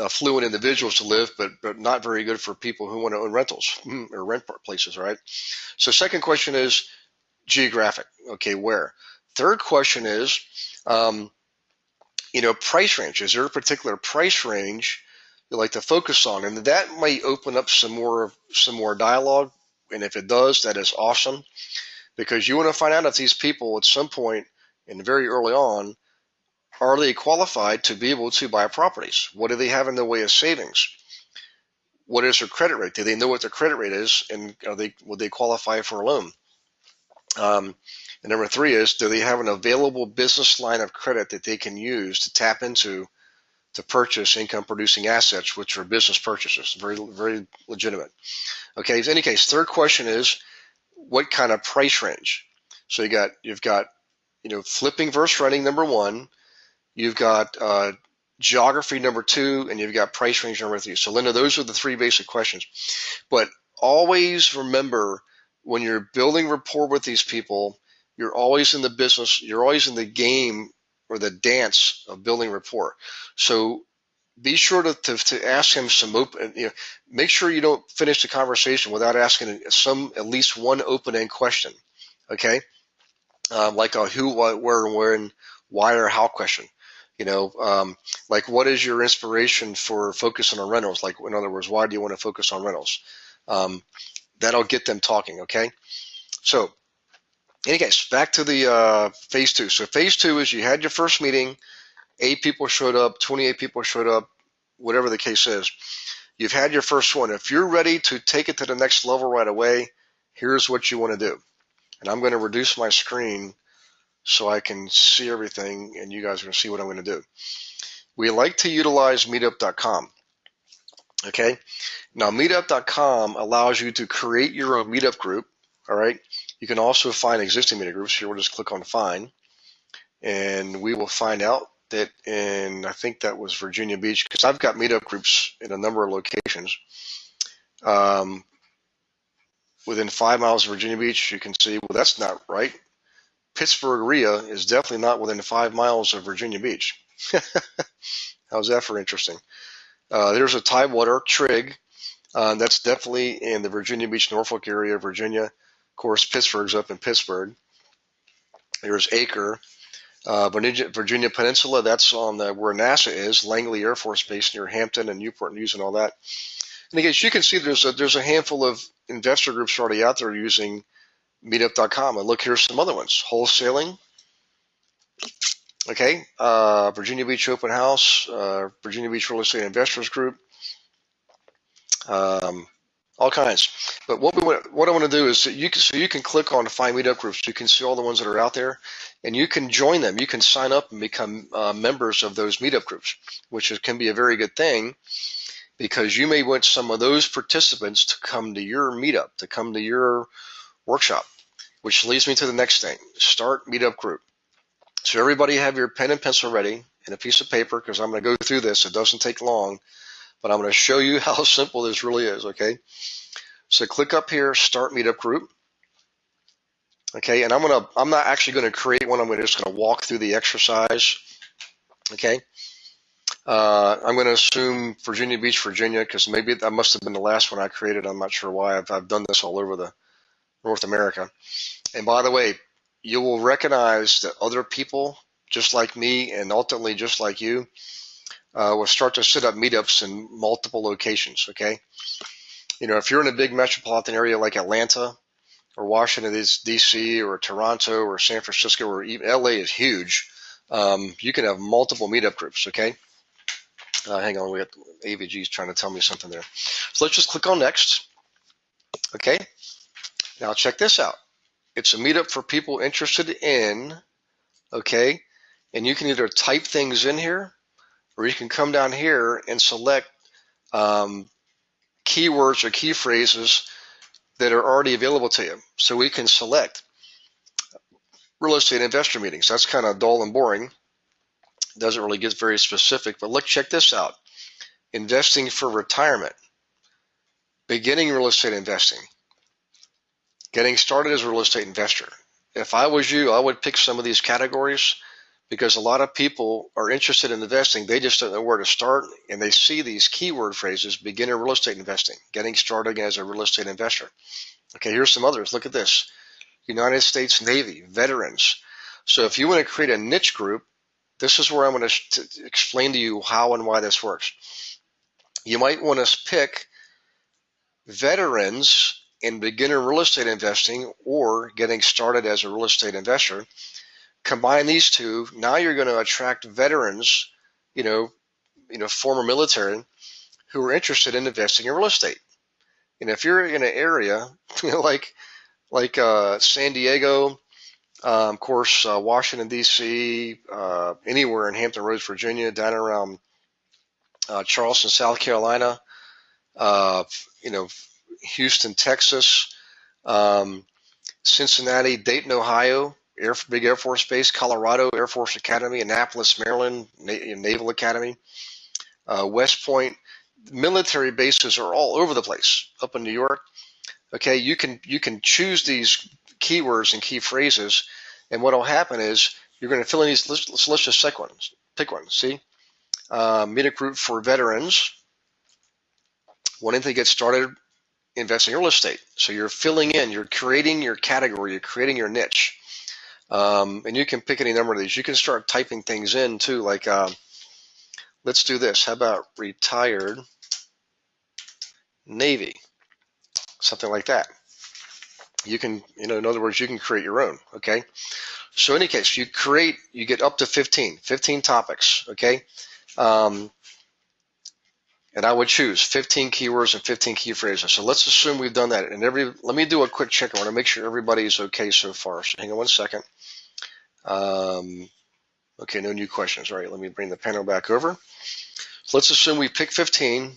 affluent individuals to live, but not very good for people who want to own rentals or rent places, right? So second question is geographic. Okay, where? Third question is, price range. Is there a particular price range you like to focus on? And that might open up some more dialogue. And if it does, that is awesome, because you want to find out if these people at some point and very early on, are they qualified to be able to buy properties? What do they have in the way of savings? What is their credit rate? Do they know what their credit rate is, and would they qualify for a loan? And number three is, do they have an available business line of credit that they can use to tap into to purchase income-producing assets, which are business purchases? Very, very legitimate. Okay. In any case, third question is, what kind of price range? So you've got flipping versus renting, number one. You've got geography, number two, and you've got price range, number three. So Linda, those are the three basic questions. But always remember, when you're building rapport with these people, you're always in the business, you're always in the game or the dance of building rapport. So be sure to ask him some open, make sure you don't finish the conversation without asking at least one open-end question. Okay. Like a who, what, where, when, why, or how question. Like, what is your inspiration for focusing on rentals? Like, in other words, why do you want to focus on rentals? That'll get them talking. Okay. So, in any case, back to the phase two. So phase two is, you had your first meeting, 8 people showed up, 28 people showed up, whatever the case is. You've had your first one. If you're ready to take it to the next level right away, here's what you want to do. And I'm going to reduce my screen so I can see everything, and you guys are going to see what I'm going to do. We like to utilize Meetup.com. Okay. Now, Meetup.com allows you to create your own Meetup group. All right. You can also find existing Meetup groups. Here, we'll just click on Find, and we will find out that I think that was Virginia Beach, because I've got Meetup groups in a number of locations. Within 5 miles of Virginia Beach, you can see, well, that's not right. Pittsburgh RIA is definitely not within 5 miles of Virginia Beach. How's that for interesting? There's a Tidewater Trig. That's definitely in the Virginia Beach, Norfolk area, Virginia. Of course, Pittsburgh's up in Pittsburgh. There's Acre. Virginia Peninsula, that's on where NASA is, Langley Air Force Base near Hampton and Newport News and all that. And again, you can see there's a handful of investor groups already out there using Meetup.com. And look, here's some other ones. Wholesaling. Okay. Virginia Beach Open House, Virginia Beach Real Estate Investors Group. All kinds. But what I want to do is, so you can click on Find Meetup Groups. You can see all the ones that are out there, and you can join them. You can sign up and become members of those Meetup groups, which can be a very good thing, because you may want some of those participants to come to your meetup, to come to your workshop, which leads me to the next thing. Start Meetup group. So everybody have your pen and pencil ready and a piece of paper, because I'm going to go through this. It doesn't take long, but I'm going to show you how simple this really is, okay? So click up here, Start Meetup Group. Okay, and I'm not actually going to create one. I'm just going to walk through the exercise. Okay. I'm going to assume Virginia Beach, Virginia, because maybe that must have been the last one I created. I'm not sure why. I've done this all over the North America. And by the way, you will recognize that other people, just like me and ultimately just like you, will start to set up meetups in multiple locations. Okay. If you're in a big metropolitan area like Atlanta or Washington, D.C., or Toronto or San Francisco, or even L.A. is huge, you can have multiple meetup groups. Okay. Hang on, we got AVG's trying to tell me something there. So let's just click on next. Okay, now check this out. It's a meetup for people interested in, okay, and you can either type things in here or you can come down here and select keywords or key phrases that are already available to you. So we can select real estate investor meetings. That's kind of dull and boring. Doesn't really get very specific, but look, check this out. Investing for retirement, beginning real estate investing, getting started as a real estate investor. If I was you, I would pick some of these categories because a lot of people are interested in investing. They just don't know where to start, and they see these keyword phrases: beginner real estate investing, getting started as a real estate investor. Okay, here's some others. Look at this. United States Navy, veterans. So if you want to create a niche group, this is where I'm going to explain to you how and why this works. You might want to pick veterans in beginner real estate investing or getting started as a real estate investor. Combine these two. Now you're going to attract veterans, former military, who are interested in investing in real estate. And if you're in an area like San Diego, of course, Washington, D.C., anywhere in Hampton Roads, Virginia, down around Charleston, South Carolina, Houston, Texas, Cincinnati, Dayton, Ohio, big Air Force Base, Colorado, Air Force Academy, Annapolis, Maryland, Naval Academy, West Point. Military bases are all over the place up in New York. Okay, you can choose these keywords and key phrases, and what will happen is you're going to fill in these. Let's just pick one. See, meet a group for veterans wanting to get started investing in real estate. So you're filling in, you're creating your category, you're creating your niche, and you can pick any number of these. You can start typing things in too, like let's do this. How about retired Navy? Something like that. You can, in other words, you can create your own. Okay. So in any case, you get up to 15 topics. Okay. And I would choose 15 keywords and 15 key phrases. So let's assume we've done that. And let me do a quick check. I want to make sure everybody is okay so far. So hang on 1 second. Okay, no new questions. All right, let me bring the panel back over. So let's assume we pick 15,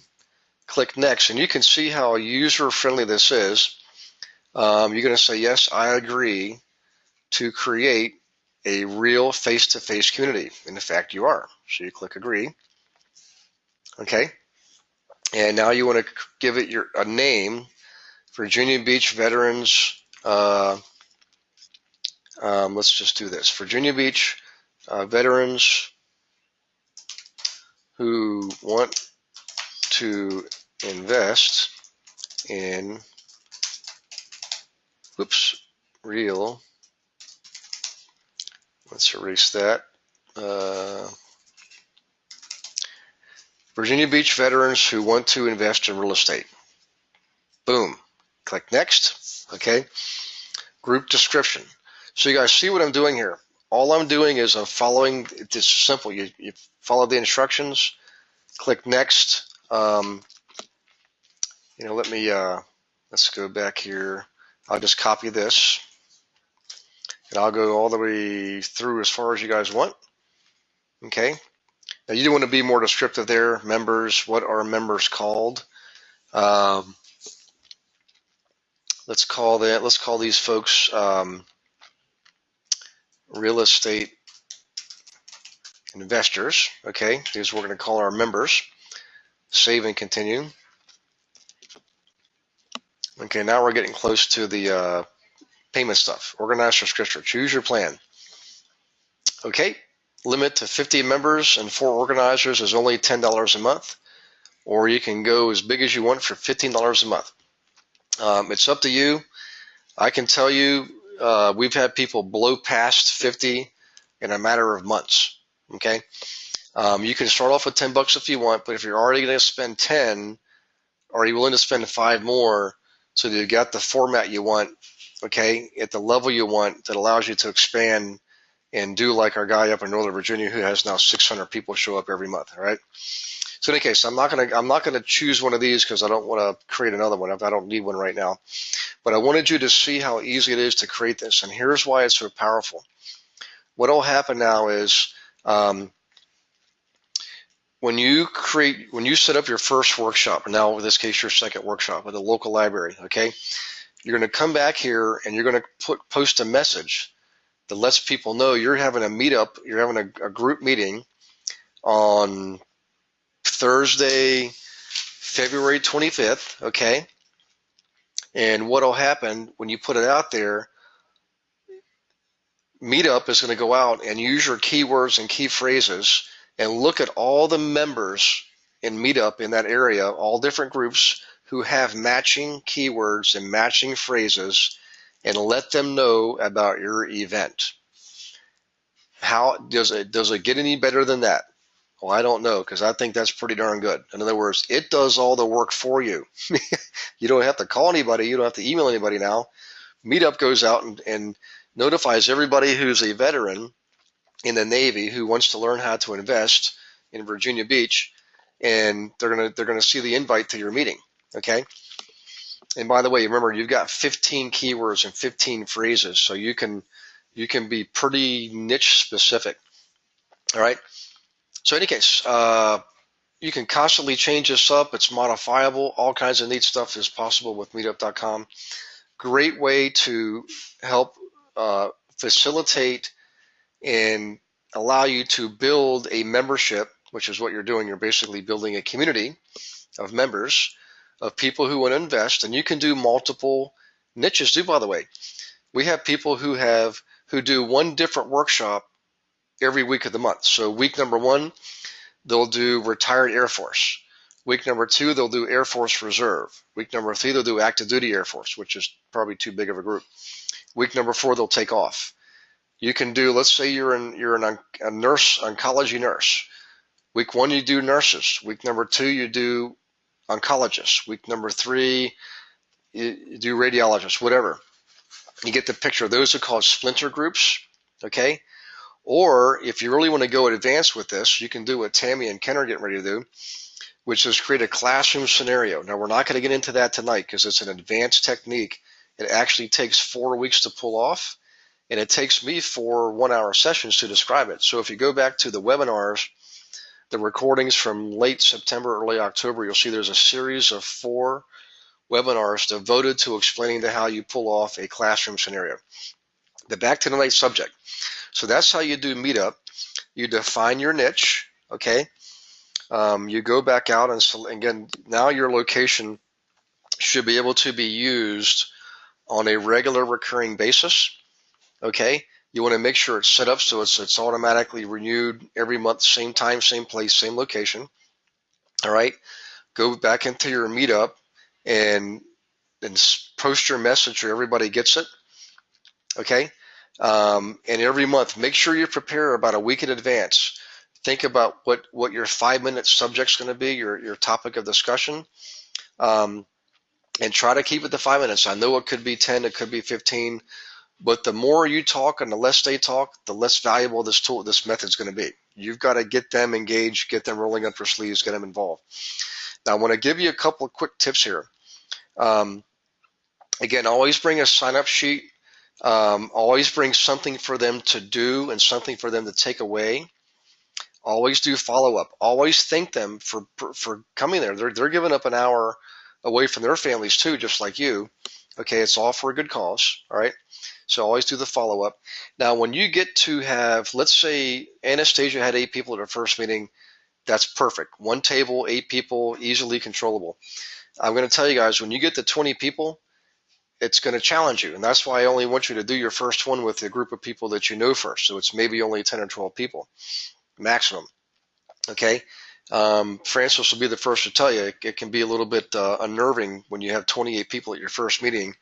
click next, and you can see how user-friendly this is. You're going to say, yes, I agree to create a real face-to-face community. And in fact, you are. So you click agree. Okay. And now you want to give it a name, Virginia Beach Veterans. Let's just do this. Virginia Beach veterans who want to invest in, real. Let's erase that. Virginia Beach veterans who want to invest in real estate. Boom. Click next. Okay. Group description. So you guys see what I'm doing here. All I'm doing is I'm following. It's simple. You follow the instructions. Click next. Let's go back here. I'll just copy this, and I'll go all the way through as far as you guys want. Okay. Now you do want to be more descriptive there. Members. What are members called? Let's call these folks real estate investors. Okay, these we're going to call our members. Save and continue. Okay, now we're getting close to the payment stuff. Organize subscription. Choose your plan. Okay, limit to 50 members and 4 organizers is only $10 a month, or you can go as big as you want for $15 a month. It's up to you. I can tell you we've had people blow past 50 in a matter of months. Okay, you can start off with $10 if you want, but if you're already going to spend 10, are you willing to spend 5 more so that you got the format you want? Okay, at the level you want that allows you to expand and do like our guy up in Northern Virginia who has now 600 people show up every month. All right. So in any case, I'm not gonna choose one of these because I don't want to create another one. I don't need one right now. But I wanted you to see how easy it is to create this, and here's why it's so powerful. What will happen now is when you set up your first workshop, or now in this case your second workshop at the local library, okay, you're going to come back here and you're going to post a message that lets people know you're having a meetup, you're having a group meeting on Thursday, February 25th, okay? And what'll happen when you put it out there, Meetup is going to go out and use your keywords and key phrases and look at all the members in Meetup in that area, all different groups who have matching keywords and matching phrases, and let them know about your event. How does it get any better than that? Well, I don't know, because I think that's pretty darn good. In other words, it does all the work for you. You don't have to call anybody. You don't have to email anybody now. Meetup goes out and notifies everybody who's a veteran in the Navy who wants to learn how to invest in Virginia Beach, and they're gonna see the invite to your meeting. Okay. And by the way, remember, you've got 15 keywords and 15 phrases, so you can be pretty niche specific. All right. So in any case, you can constantly change this up. It's modifiable. All kinds of neat stuff is possible with meetup.com. Great way to help facilitate and allow you to build a membership, which is what you're doing. You're basically building a community of members, of people who want to invest, and you can do multiple niches too, by the way. We have people who do one different workshop every week of the month. So week number 1, they'll do retired Air Force. Week number 2, they'll do Air Force Reserve. Week number 3, they'll do active duty Air Force, which is probably too big of a group. Week number 4, they'll take off. You can do, let's say you're a nurse, oncology nurse. Week 1, you do nurses. Week number 2, you do oncologists. Week number 3, you do radiologists, whatever. You get the picture. Those are called splinter groups, okay? Or if you really want to go advanced with this, you can do what Tammy and Ken are getting ready to do, which is create a classroom scenario. Now, we're not going to get into that tonight because it's an advanced technique. It actually takes 4 weeks to pull off, and it takes me 4 one-hour sessions to describe it. So if you go back to the webinars, the recordings from late September, early October, you'll see there's a series of 4 webinars devoted to explaining how you pull off a classroom scenario. But back to tonight's subject. So that's how you do Meetup. You define your niche, okay? You go back out, and again, now your location should be able to be used on a regular recurring basis, okay? You want to make sure it's set up so it's automatically renewed every month, same time, same place, same location, all right? Go back into your Meetup and post your message so everybody gets it, okay? And every month, make sure you prepare about a week in advance. Think about what your 5-minute subject's going to be, your topic of discussion, and try to keep it to 5 minutes. I know it could be 10, it could be 15, but the more you talk and the less they talk, the less valuable this method's going to be. You've got to get them engaged, get them rolling up their sleeves, get them involved. Now, I want to give you a couple of quick tips here. Again, always bring a sign-up sheet. Always bring something for them to do and something for them to take away. Always do follow-up. Always thank them for coming there. They're giving up an hour away from their families too, just like you. Okay, it's all for a good cause. All right. So always do the follow-up. Now, when you get to have, let's say Anastasia had 8 people at her first meeting, that's perfect. 1 table, 8 people, easily controllable. I'm going to tell you guys, when you get to 20 people, it's going to challenge you. And that's why I only want you to do your first one with a group of people that you know first. So it's maybe only 10 or 12 people maximum. Okay. Francis will be the first to tell you it can be a little bit unnerving when you have 28 people at your first meeting,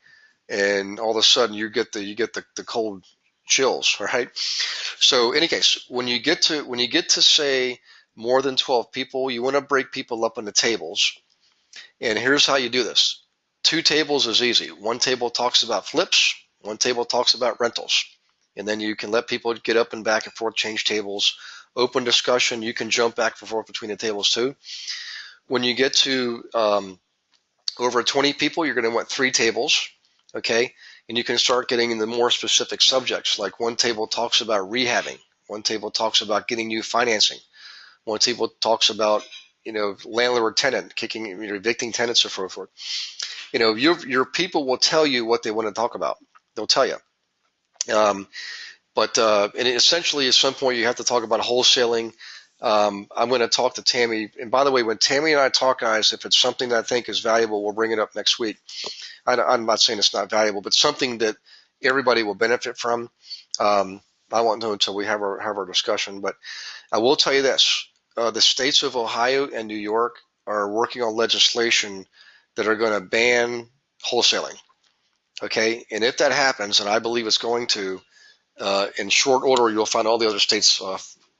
and all of a sudden you get the cold chills, right? So in any case, when you get to say more than 12 people, you want to break people up into tables. And here's how you do this. 2 tables is easy. 1 table talks about flips, 1 table talks about rentals. And then you can let people get up and back and forth, change tables. open discussion. You can jump back and forth between the tables too. When you get to over 20 people, you're going to want 3 tables, okay? And you can start getting into more specific subjects. Like one table talks about rehabbing. One table talks about getting new financing. One table talks about, landlord tenant, evicting tenants and so forth. Your people will tell you what they want to talk about. They'll tell you. And essentially at some point you have to talk about wholesaling. I'm going to talk to Tammy. And by the way, when Tammy and I talk, guys, if it's something that I think is valuable, we'll bring it up next week. I'm not saying it's not valuable, but something that everybody will benefit from. I won't know until we have our discussion. But I will tell you this. The states of Ohio and New York are working on legislation that are going to ban wholesaling. Okay? And if that happens, and I believe it's going to, in short order, you'll find all the other states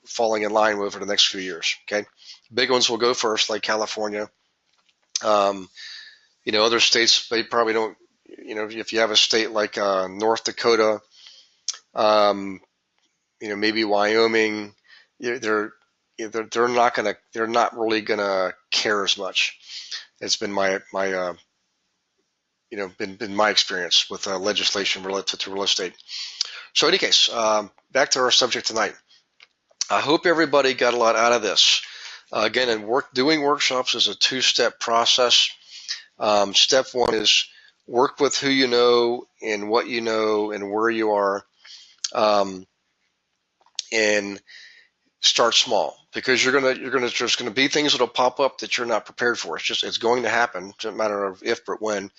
falling in line over the next few years. Okay, big ones will go first, like California. Other states, they probably don't. If you have a state like North Dakota, maybe Wyoming, they're not really gonna care as much. It's been my been my experience with legislation related to real estate. So in any case, back to our subject tonight. I hope everybody got a lot out of this. Again, doing workshops is a 2-step process. Step 1 is work with who you know and what you know and where you are, and start small, because there's gonna be things that'll pop up that you're not prepared for. It's going to happen. It's a matter of if, but when.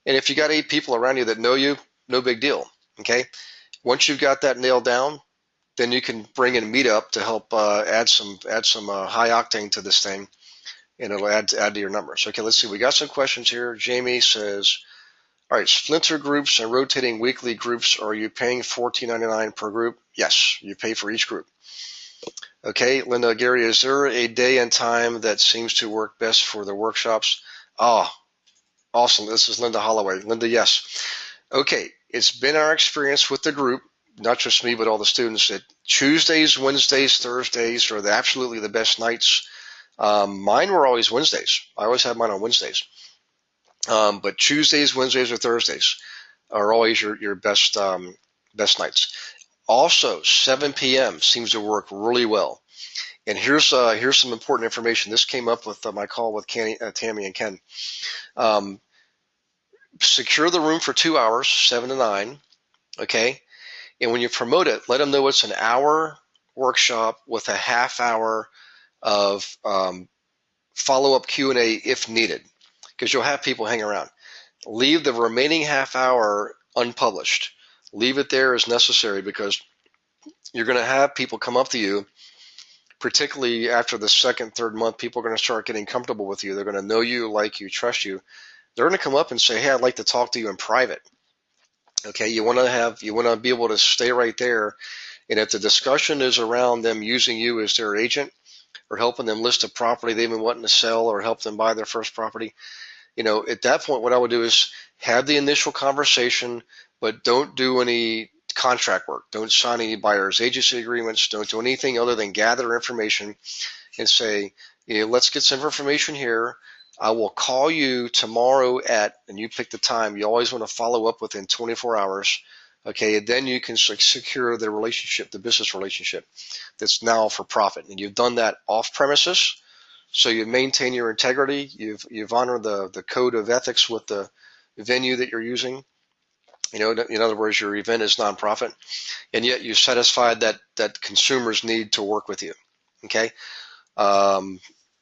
And if you got 8 people around you that know you, no big deal. Okay. Once you've got that nailed down, then you can bring in Meetup to help add some high octane to this thing, and it'll add to your numbers. Okay, let's see. We got some questions here. Jamie says, all right, splinter groups and rotating weekly groups, are you paying $14.99 per group? Yes, you pay for each group. Okay, Linda Gary, is there a day and time that seems to work best for the workshops? Oh, awesome. This is Linda Holloway. Linda, yes. Okay, it's been our experience with the group, not just me, but all the students, that Tuesdays, Wednesdays, Thursdays are absolutely the best nights. Mine were always Wednesdays. I always had mine on Wednesdays. But Tuesdays, Wednesdays, or Thursdays are always your best nights. Also, 7 p.m. seems to work really well. And here's some important information. This came up with my call with Tammy and Ken. Secure the room for 2 hours, 7 to 9. Okay. And when you promote it, let them know it's an hour workshop with a half hour of follow-up Q&A if needed, because you'll have people hang around. Leave the remaining half hour unpublished. Leave it there as necessary, because you're going to have people come up to you, particularly after the second, third month. People are going to start getting comfortable with you. They're going to know you, like you, trust you. They're going to come up and say, hey, I'd like to talk to you in private. Okay, you want to be able to stay right there. And if the discussion is around them using you as their agent, or helping them list a property they've been wanting to sell, or help them buy their first property, at that point, what I would do is have the initial conversation, but don't do any contract work. Don't sign any buyer's agency agreements. Don't do anything other than gather information and say, let's get some information here. I will call you tomorrow and you pick the time. You always want to follow up within 24 hours. Okay, and then you can secure the relationship, the business relationship that's now for profit. And you've done that off premises, so you maintain your integrity. You've honored the code of ethics with the venue that you're using. In other words, your event is nonprofit, and yet you satisfied that consumers need to work with you. Okay.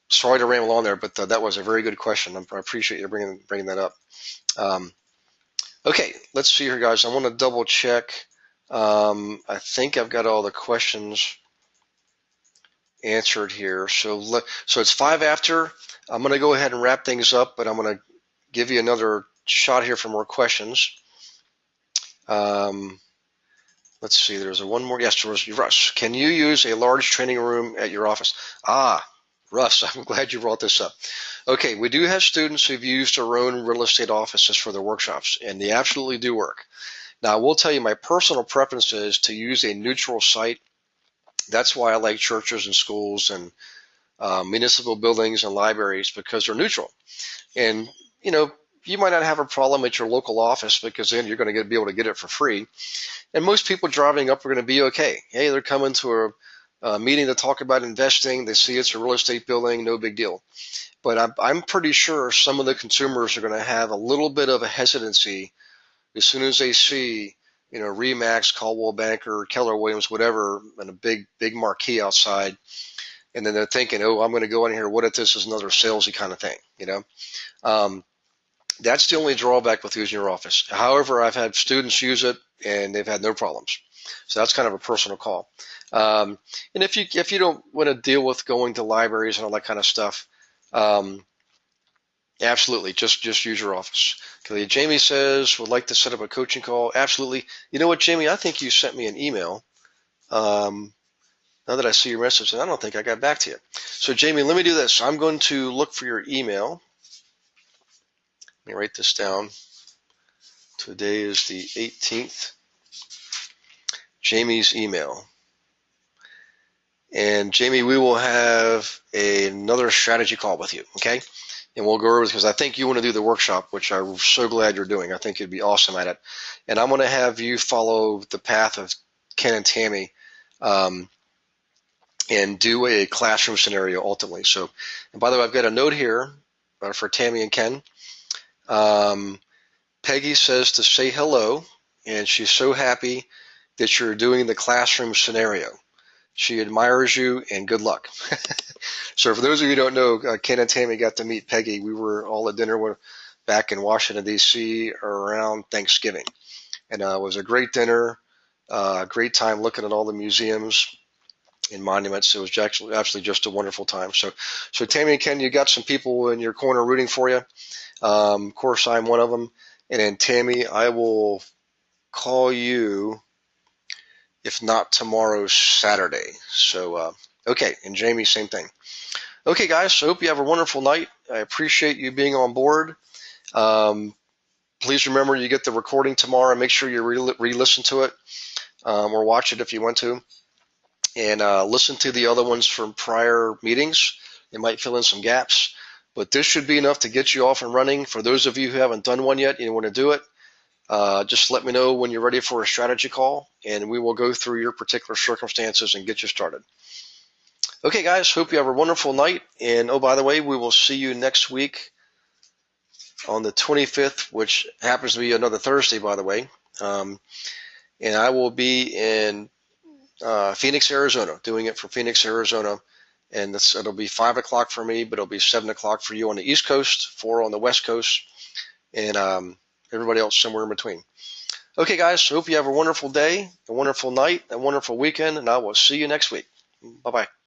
Sorry to ramble on there, but that was a very good question. I appreciate you bringing that up. Okay, let's see here, guys. I want to double check. I think I've got all the questions answered here. So it's 5 after. I'm going to go ahead and wrap things up, but I'm going to give you another shot here for more questions. Let's see. There's one more. Yes, Russ. Can you use a large training room at your office? Russ, I'm glad you brought this up. Okay, we do have students who've used their own real estate offices for their workshops, and they absolutely do work. Now, I will tell you, my personal preference is to use a neutral site That's why I like churches and schools and municipal buildings and libraries, because they're neutral. And, you know, you might not have a problem at your local office because then you're going to be able to get it for free. And most people driving up are going to be okay. Hey, they're coming to a meeting to talk about investing. They see it's a real estate building, no big deal. But I'm pretty sure some of the consumers are going to have a little bit of a hesitancy as soon as they see, you know, Remax, Caldwell Banker, Keller Williams, whatever, and a big marquee outside. And then they're thinking, oh, I'm going to go in here. What if this is another salesy kind of thing? You know, that's the only drawback with using your office. However, I've had students use it and they've had no problems. So that's kind of a personal call. And if you don't want to deal with going to libraries and all that kind of stuff, absolutely, just use your office. Okay, Jamie says would like to set up a coaching call. Absolutely. You know what, Jamie? I think you sent me an email. Now that I see your message, and I don't think I got back to you. So, Jamie, let me do this. I'm going to look for your email. Let me write this down. Today is the 18th. Jamie's email. And Jamie, we will have another strategy call with you, okay? And we'll go over it because I think you want to do the workshop, which I'm so glad you're doing. I think you'd be awesome at it. And I'm going to have you follow the path of Ken and Tammy and do a classroom scenario ultimately. So, and by the way, I've got a note here for Tammy and Ken. Peggy says to say hello, and she's so happy that you're doing the classroom scenario. She admires you, and good luck. So for those of you who don't know, Ken and Tammy got to meet Peggy. We were all at dinner back in Washington, D.C. around Thanksgiving. And it was a great dinner, great time looking at all the museums and monuments. It was actually just a wonderful time. So Tammy and Ken, you got some people in your corner rooting for you. Of course, I'm one of them. And then Tammy, I will call you, if not tomorrow, Saturday. So, okay. And Jamie, same thing. Okay, guys. So hope you have a wonderful night. I appreciate you being on board. Please remember you get the recording tomorrow. Make sure you re-listen to it or watch it if you want to. And listen to the other ones from prior meetings. It might fill in some gaps. But this should be enough to get you off and running. For those of you who haven't done one yet and you want to do it, just let me know when you're ready for a strategy call, and we will go through your particular circumstances and get you started. Okay, guys, hope you have a wonderful night. And, oh, by the way, we will see you next week on the 25th, which happens to be another Thursday, by the way. And I will be in Phoenix, Arizona, doing it from Phoenix, Arizona. And it'll be 5 o'clock for me, but it'll be 7 o'clock for you on the East Coast, 4 on the West Coast, and everybody else somewhere in between. Okay, guys, hope you have a wonderful day, a wonderful night, a wonderful weekend, and I will see you next week. Bye-bye.